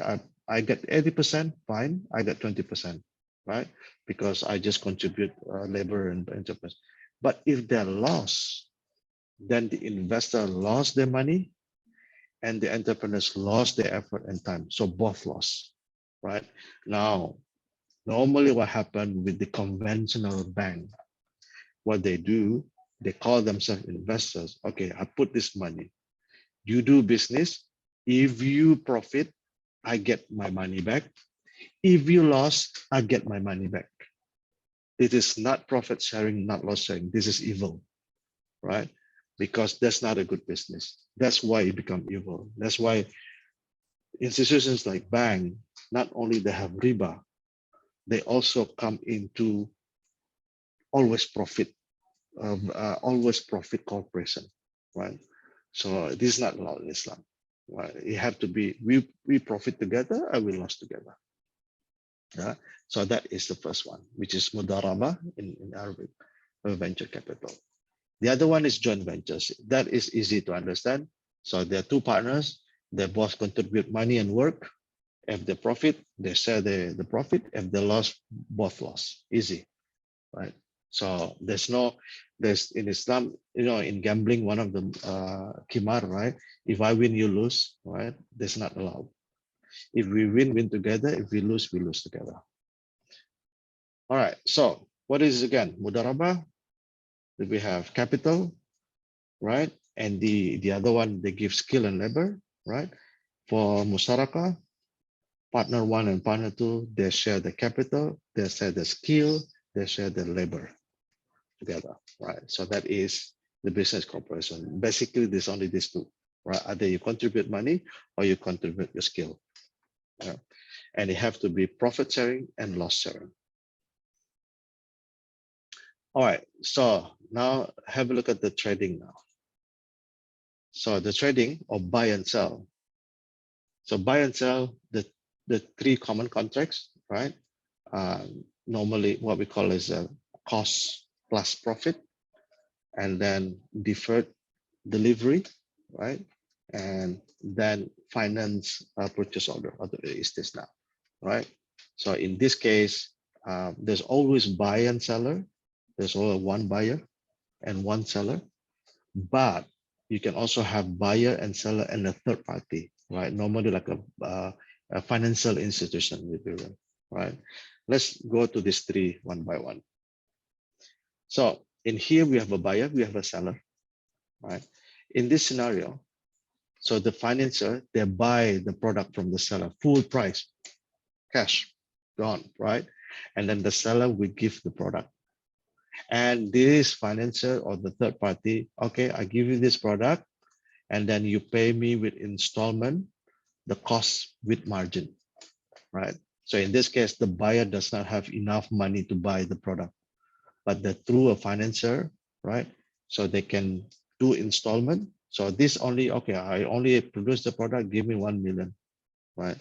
I get 80%, fine, I get 20%, right? Because I just contribute labor and entrepreneurs. But if they're lost, then the investor lost their money and the entrepreneurs lost their effort and time. So both lost, right? Now, normally what happened with the conventional bank, what they do, they call themselves investors. Okay, I put this money. You do business. If you profit, I get my money back. If you lost, I get my money back. It is not profit sharing, not loss sharing. This is evil, right? Because that's not a good business. That's why it become evil. That's why institutions like bank, not only they have riba, they also come into always profit corporation, right? So this is not law in Islam. Right? It have to be we profit together and we lost together. Yeah. So that is the first one, which is mudaraba in Arabic, venture capital. The other one is joint ventures. That is easy to understand. So there are 2 partners. They both contribute money and work. If they profit, they share the profit. If they lost, both lost. Easy, right? So there's no there's in Islam, in gambling, one of the kimar, right? If I win, you lose, right? That's not allowed. If we win, win together. If we lose together. All right. So what is again mudarabah? We have capital, right? And the other one, they give skill and labor, right? For musaraka, partner one and partner two, they share the capital, they share the skill, they share the labor together, right? So that is the business corporation. Basically, there's only these two, right? Either you contribute money or you contribute your skill. Right? And it have to be profit sharing and loss sharing. All right, so now have a look at the trading now. So the trading or buy and sell. So buy and sell, the three common contracts, right? Normally what we call is a cost plus profit, and then deferred delivery, right? And then finance purchase order, is this now, right? So in this case, there's always buyer and seller. There's only one buyer and one seller, but you can also have buyer and seller and a third party, right? Normally like a financial institution, right? Let's go to these three one by one. So in here, we have a buyer, we have a seller, right? In this scenario, so the financer, they buy the product from the seller, full price, cash, gone, right? And then the seller will give the product. And this financer or the third party, okay, I give you this product, and then you pay me with installment, the cost with margin, right? So in this case, the buyer does not have enough money to buy the product, but through a financer, right? So they can do installment. So this only, okay, I only produce the product, give me 1 million, right?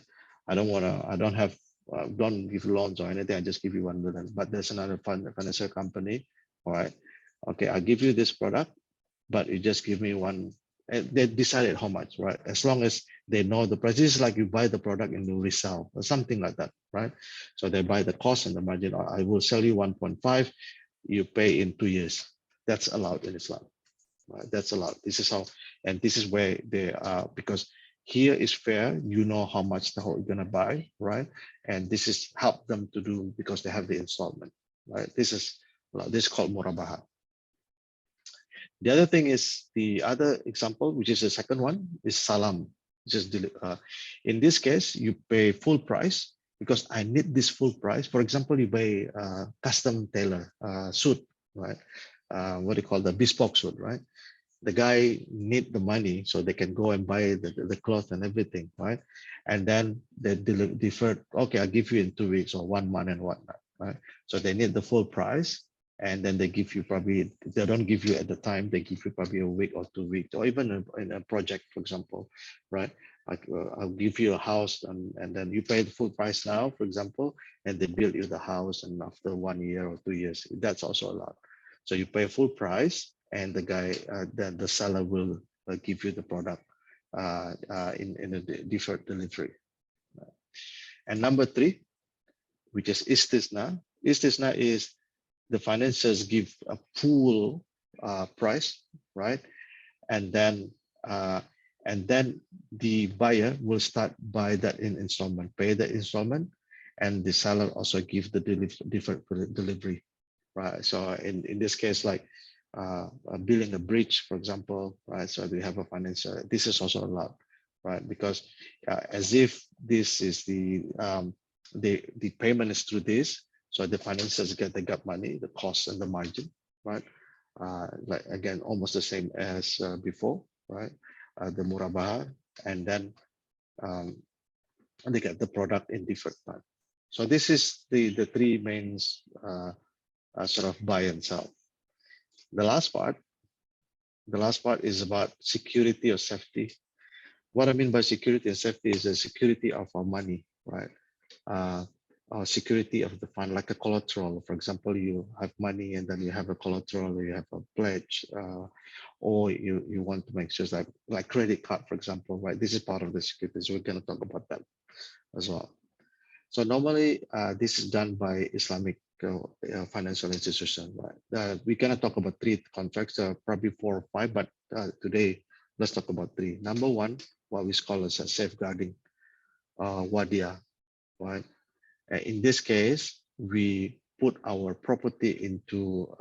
I don't give loans or anything, I just give you 1 million. But there's another financial company, all right? Okay, I give you this product, but you just give me one. They decided how much, right? As long as they know the price. This is like you buy the product and you resell or something like that, right? So they buy the cost and the margin. I will sell you 1.5, you pay in 2 years. That's allowed in Islam, right? That's allowed. This is how, and this is where they are, because here is fair. You know how much the whole you're gonna buy, right? And this is help them to do because they have the installment, right? This is called murabaha. The other thing is the other example, which is the second one, is salam. Just in this case, you pay full price because I need this full price. For example, you buy custom tailor suit, right? What do you call the bespoke suit, right? The guy need the money so they can go and buy the cloth and everything, right? And then they deferred, okay, I'll give you in 2 weeks or 1 month and whatnot, right? So they need the full price, and then they give you probably, they don't give you at the time, they give you probably a week or 2 weeks, or even in a project, for example, right? Like I'll give you a house and then you pay the full price now, for example, and they build you the house, and after 1 year or 2 years, that's also allowed. So you pay full price, and the guy, then the seller will give you the product in a deferred delivery. And number 3, which is istisna. Istisna is the financiers give a full price, right? And then the buyer will start buy that in installment, pay the installment, and the seller also give the deferred delivery, right? So in this case, like building a bridge, for example, right? So we have a financial. This is also allowed, right? Because as if this is the payment is through this, so the financiers get money, the cost and the margin, right? Like again, almost the same as before, right? The murabaha, and then they get the product in deferred time. So this is the 3 main sort of buy and sell. The last part is about security or safety. What I mean by security and safety is the security of our money, right? Security of the fund, like a collateral. For example, you have money and then you have a collateral, you have a pledge, or you want to make sure that, like credit card, for example, right? This is part of the security. So we're going to talk about that as well. So normally this is done by Islamic financial institution. Right? We cannot talk about 3 contracts, probably 4 or 5, but today let's talk about 3. Number 1, what we call as a safeguarding wadia. Right? In this case, we put our property into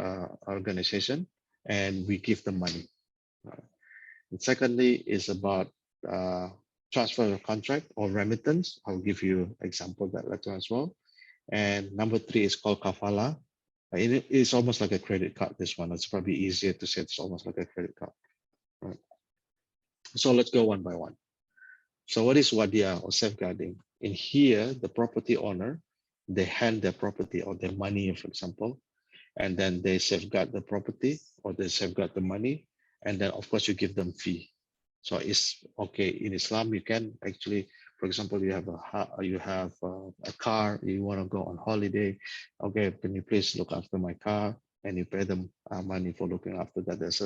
organization and we give them money. Right? And secondly is about transfer of contract or remittance. I'll give you example that later as well. And number 3 is called kafala. It's almost like a credit card. This one, it's probably easier to say it's almost like a credit card. Right? So let's go one by one. So what is wadia or safeguarding? In here, the property owner, they hand their property or their money, for example, and then they safeguard the property or they safeguard the money. And then of course you give them fee. So it's okay in Islam, you can actually, for example, you have a car, you want to go on holiday. Okay, can you please look after my car? And you pay them money for looking after that as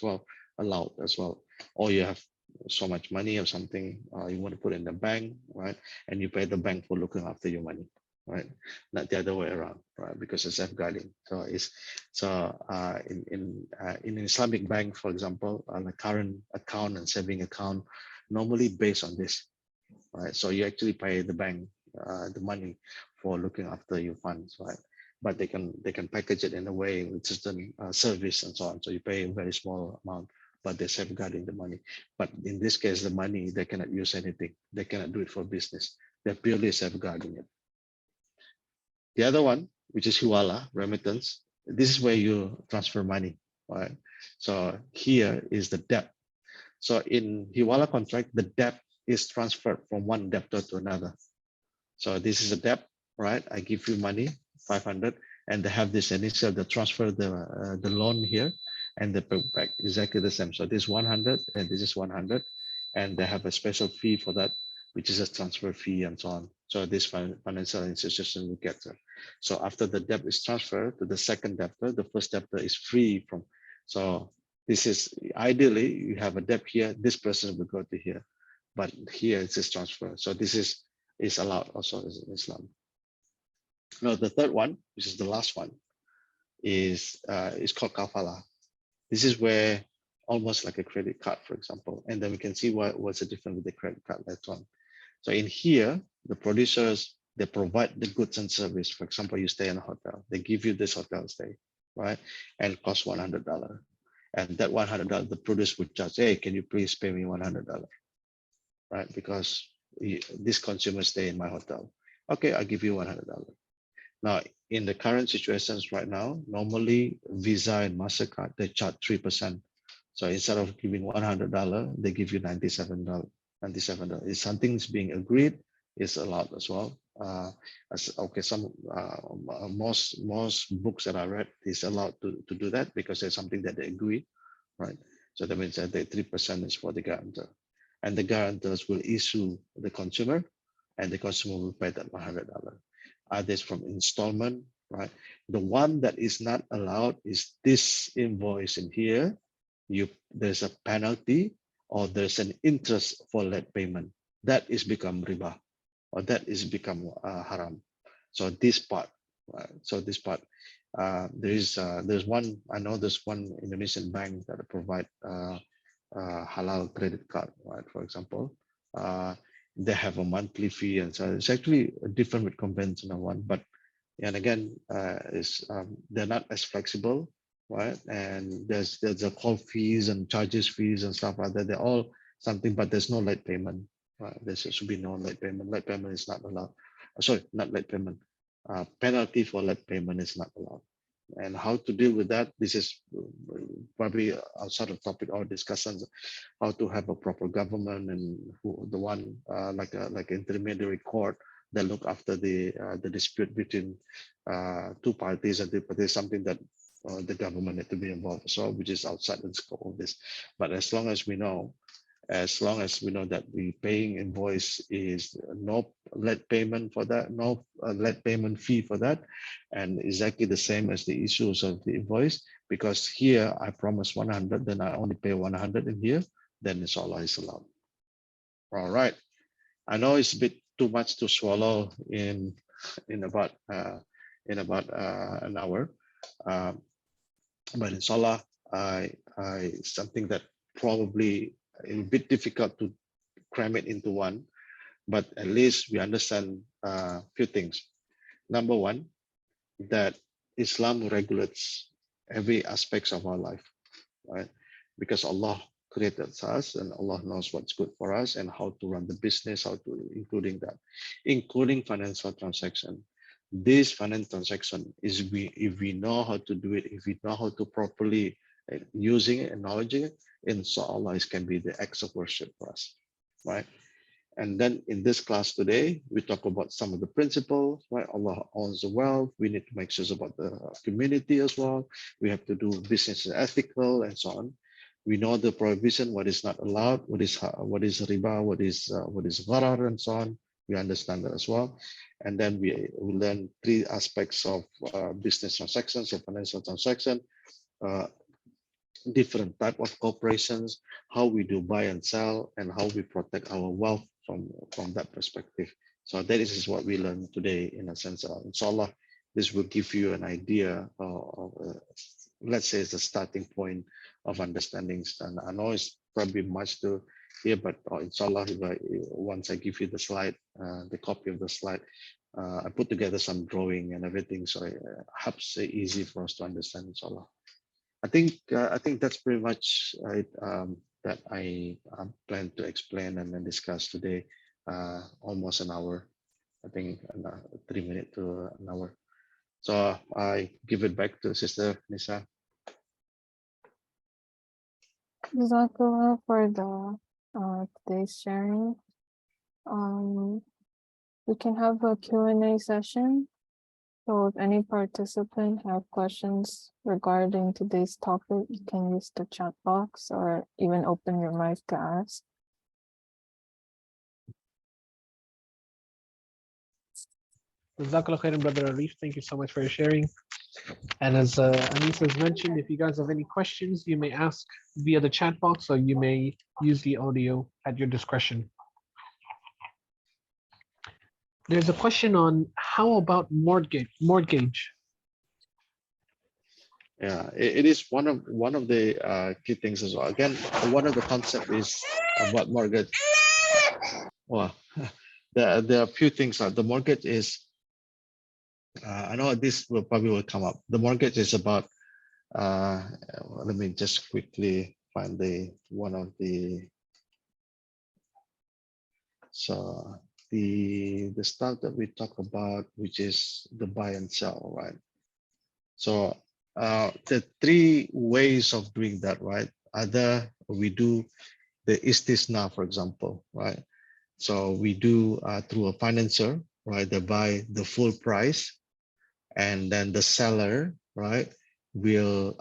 well, allowed as well. Or you have so much money or something you want to put in the bank, right? And you pay the bank for looking after your money, right? Not the other way around, right? Because it's safeguarding. So it's in Islamic bank, for example, on a current account and saving account, normally based on this, right? So you actually pay the bank the money for looking after your funds, right? But they can package it in a way with certain service and so on. So you pay a very small amount, but they're safeguarding the money. But in this case, the money, they cannot use anything. They cannot do it for business. They're purely safeguarding it. The other one, which is hiwala, remittance, this is where you transfer money, right? So here is the debt. So in hiwala contract, the debt is transferred from one debtor to another. So this is a debt, right? I give you money, 500, and they have this initial, they transfer the loan here, and they pay back exactly the same. So this 100 and this is 100, and they have a special fee for that, which is a transfer fee and so on. So this financial institution will get them. So after the debt is transferred to the second debtor, the first debtor is free from. So this is ideally you have a debt here, this person will go to here, but here it's just transfer. So this is allowed also in Islam. Now the third one, which is the last one, is called kafala. This is where almost like a credit card, for example, and then we can see what's the difference with the credit card later on. So in here, the producers, they provide the goods and service. For example, you stay in a hotel, they give you this hotel stay, right? And it costs $100. And that $100, the producer would charge, hey, can you please pay me $100, right? Because this consumer stay in my hotel. Okay, I'll give you $100. Now, in the current situations right now, normally Visa and MasterCard, they charge 3%. So instead of giving $100, they give you $97. If something's being agreed, it's allowed as well. Most books that I read is allowed to do that because there's something that they agree, right? So that means that the 3% is for the guarantor, and the guarantors will issue the consumer, and the consumer will pay that $100. Others from installment, right? The one that is not allowed is this invoice in here. There's a penalty or there's an interest for late payment. That is become riba, or that is become haram. So this part, right? So this part, there's one, I know there's one Indonesian bank that provide halal credit card, right? For example, they have a monthly fee, and so it's actually different with conventional one. But and again, they're not as flexible, right? And there's a call fees and charges fees and stuff like that. They're all something, but there's no late payment, right? There should be no late payment. Late payment is not allowed. Sorry, not late payment. Penalty for late payment is not allowed. And how to deal with that, this is probably outside of topic or discussions, how to have a proper government and the one like intermediary court that look after the dispute between two parties, and there's something that the government need to be involved as well, which is outside the scope of this. But as long as we know that the paying invoice is no late payment for that, no late payment fee for that, and exactly the same as the issues of the invoice, because here I promise 100, then I only pay 100 in here, then it's all is allowed. All right. I know it's a bit too much to swallow in about in about an hour. But inshallah, something that probably a bit difficult to cram it into one, but at least we understand a few things. Number one, that Islam regulates every aspects of our life, right? Because Allah created us and Allah knows what's good for us and how to run the business, how to, including financial transaction. This financial transaction is, if we know how to do it, if we know how to properly using it, acknowledging it, inshallah, it can be the acts of worship for us, right? And then in this class today, we talk about some of the principles, right? Allah owns the wealth. We need to make sure about the community as well. We have to do business ethical and so on. We know the prohibition, what is not allowed, what is riba, what is gharar and so on. We understand that as well. And then we learn 3 aspects of business transactions or financial transaction, different type of corporations, how we do buy and sell, and how we protect our wealth from that perspective. So that is what we learned today, in a sense. Inshallah, this will give you an idea of let's say, it's a starting point of understanding. And I know it's probably much to hear, but inshallah, once I give you the slide, the copy of the slide, I put together some drawing and everything, so it helps it easy for us to understand, inshallah. I think that's pretty much it, that I plan to explain and then discuss today. Almost an hour, I think 3 minutes to an hour. So I give it back to Sister Nisa. Jazakallah for the today's sharing. We can have a Q&A session. So if any participant have questions regarding today's topic, you can use the chat box or even open your mic to ask. Jazakallah khairan, Brother Arief. Thank you so much for your sharing. And as Anisa has mentioned, if you guys have any questions, you may ask via the chat box, or you may use the audio at your discretion. There's a question on how about mortgage? Yeah, it is one of the key things as well. Again, one of the concept is about mortgage. Well, there are a few things. The mortgage is, I know this will probably come up. The mortgage is about, let me just quickly find one of the, so the stuff that we talk about, which is the buy and sell, right? So the 3 ways of doing that, right? Either we do the istisna, for example, right? So we do through a financer, right? They buy the full price, and then the seller, right, will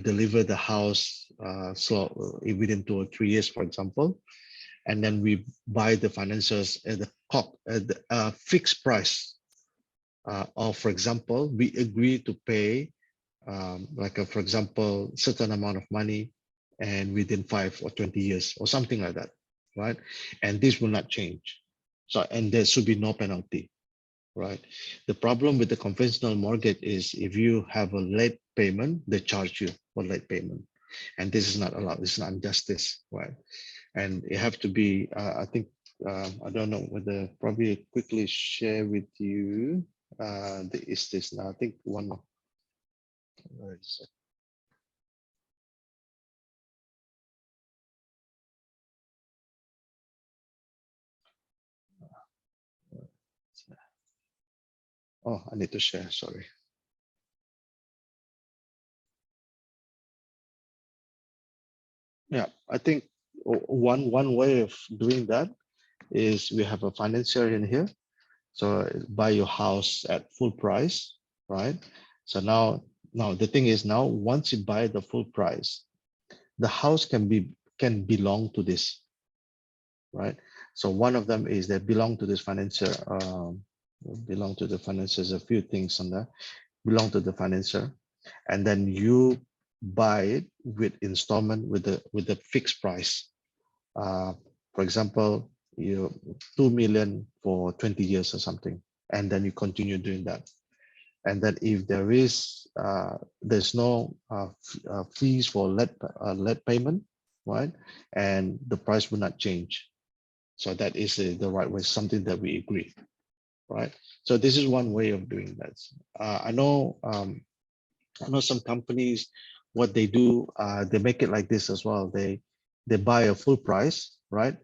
deliver the house so within 2 or 3 years, for example, and then we buy the financiers at the fixed price. Or for example, we agree to pay for example, certain amount of money, and within 5 or 20 years or something like that, right? And this will not change. So, and there should be no penalty, right? The problem with the conventional mortgage is if you have a late payment, they charge you for late payment. And this is not allowed. It's an injustice, right? And it have to be, I think, I don't know whether probably quickly share with you is this now. I think one of, where is it? Oh, I need to share, sorry. Yeah, I think one way of doing that is we have a financier in here. So buy your house at full price, right? So now the thing is, now once you buy the full price, the house can belong to this, right? So one of them is they belong to this financier, belong to the financier. There's a few things on there, belong to the financier, and then you buy it with installment with the fixed price. For example, you 2 million for 20 years or something, and then you continue doing that. And then if there is there's no fees for late payment, right? And the price will not change. So that is the right way, something that we agree, right? So this is one way of doing that. I know some companies, what they do, they make it like this as well. They buy a full price, right?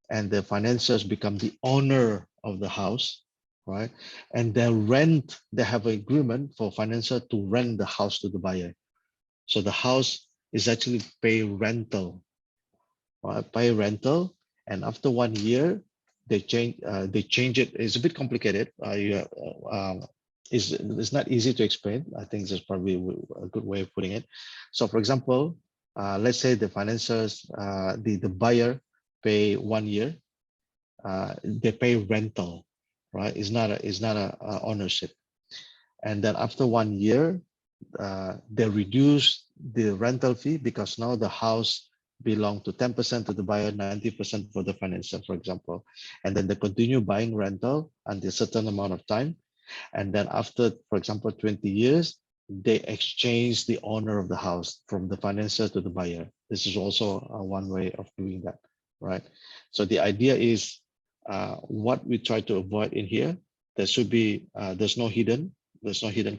And the financiers become the owner of the house, right? And they have an agreement for financier to rent the house to the buyer. So the house is actually pay rental, right? Pay rental, and after 1 year, they change it. It's a bit complicated. It's not easy to explain. I think that's probably a good way of putting it. So for example, let's say the financiers, the buyer pay 1 year, they pay rental, right? It's not a ownership. And then after 1 year, they reduce the rental fee because now the house belong to 10% to the buyer, 90% for the financier, for example. And then they continue buying rental until a certain amount of time. And then after, for example, 20 years, they exchange the owner of the house from the financier to the buyer. This is also one way of doing that, right? So the idea is what we try to avoid in here. There should be, there's no hidden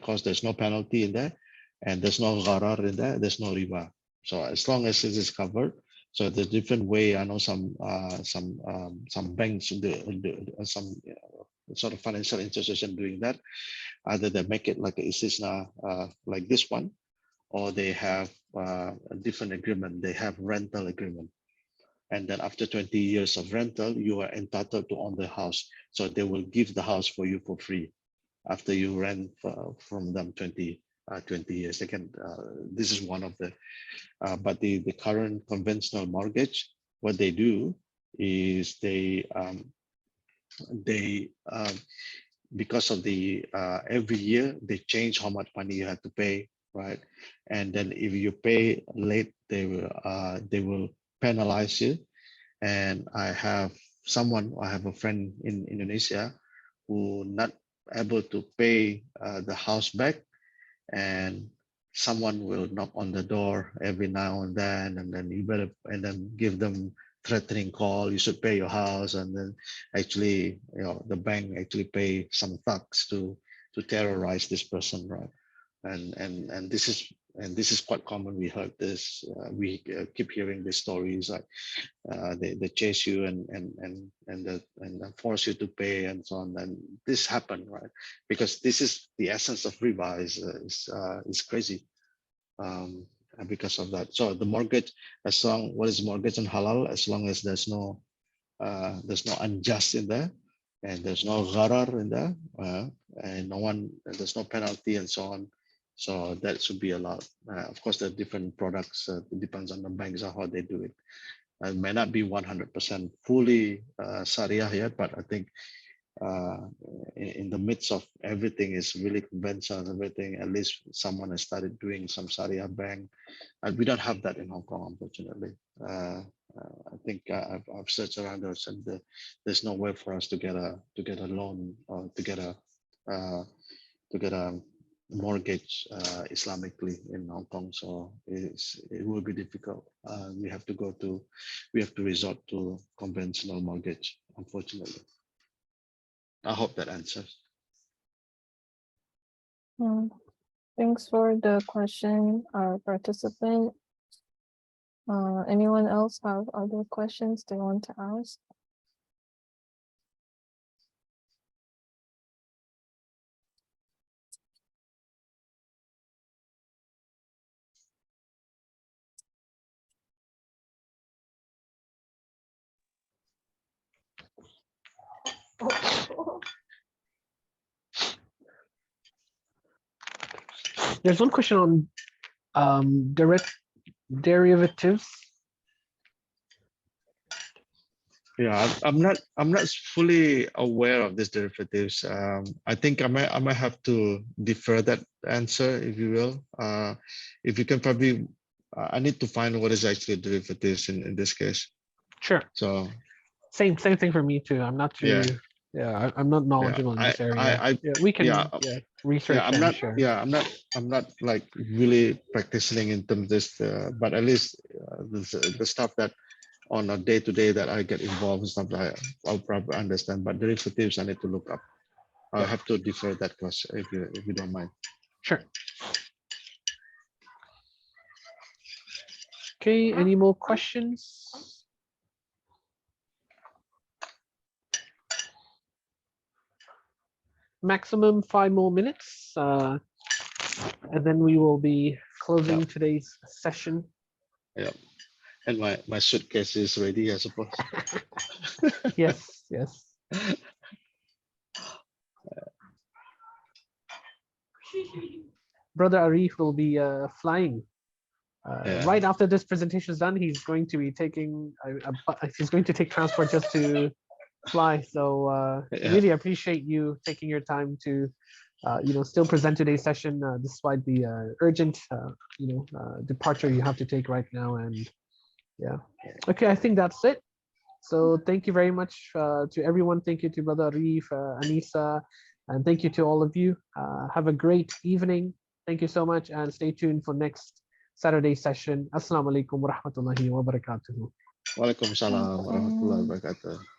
cost, there's no penalty in there, and there's no gharar in there, there's no riba. So as long as it is covered, so the different way, I know some banks, some sort of financial institution doing that. Either they make it like a istisna, like this one, or they have a different agreement. They have rental agreement. And then after 20 years of rental, you are entitled to own the house. So they will give the house for you for free after you rent from them 20 years. They can, this is one of the, but the current conventional mortgage, what they do is they because of the every year they change how much money you have to pay, right? And then if you pay late, they will penalize you. And I have a friend in Indonesia who not able to pay the house back, and someone will knock on the door every now and then you better, and then give them threatening call, you should pay your house. And then actually, the bank actually pay some thugs to terrorize this person, right? And this is quite common. We heard this, we keep hearing these stories, like they chase you and force you to pay and so on. And this happened, right? Because this is the essence of riba, is crazy. And because of that, so the mortgage, what is mortgage and halal, as long as there's no unjust in there, and there's no gharar in there, and there's no penalty and so on. So that should be allowed. Of course, there are different products. It depends on the banks and how they do it. It may not be 100% fully Sharia yet, but I think in the midst of everything is really conventional, everything, at least someone has started doing some Sharia bank. And we don't have that in Hong Kong, unfortunately. I think I've searched around those, and there's no way for us to get a loan or to get a mortgage Islamically in Hong Kong. So it will be difficult. We have to resort to conventional mortgage, unfortunately. I hope that answers. Thanks for the question, our participant. Anyone else have other questions they want to ask? There's one question on direct derivatives. Yeah, I'm not fully aware of these derivatives. I think I might have to defer that answer, if you will. If you can probably, I need to find what is actually derivatives in this case. Sure. So same thing for me too. I'm not too Yeah, I'm not knowledgeable in this area. Yeah, we can yeah, research yeah, and share. I'm not like really practicing in terms of this, but at least the stuff that on a day to day that I get involved in stuff that I'll probably understand. But derivatives I need to look up. I'll have to defer that question if you don't mind. Sure. Okay, any more questions? Maximum 5 more minutes, and then we will be closing today's session. Yeah, and my suitcase is ready, I suppose. Yes, yes. Brother Arief will be flying right after this presentation is done. He's going to be taking he's going to take transport just to fly. So really appreciate you taking your time to still present today's session despite the urgent departure you have to take right now. And yeah, okay, I think that's it. So thank you very much to everyone. Thank you to Brother Arief, Anisa, and thank you to all of you. Have a great evening. Thank you so much, and stay tuned for next Saturday session. Assalamu alaikum wa rahmatullahi wa barakatuhu. Waalaikumsalam warahmatullahi wabarakatuh.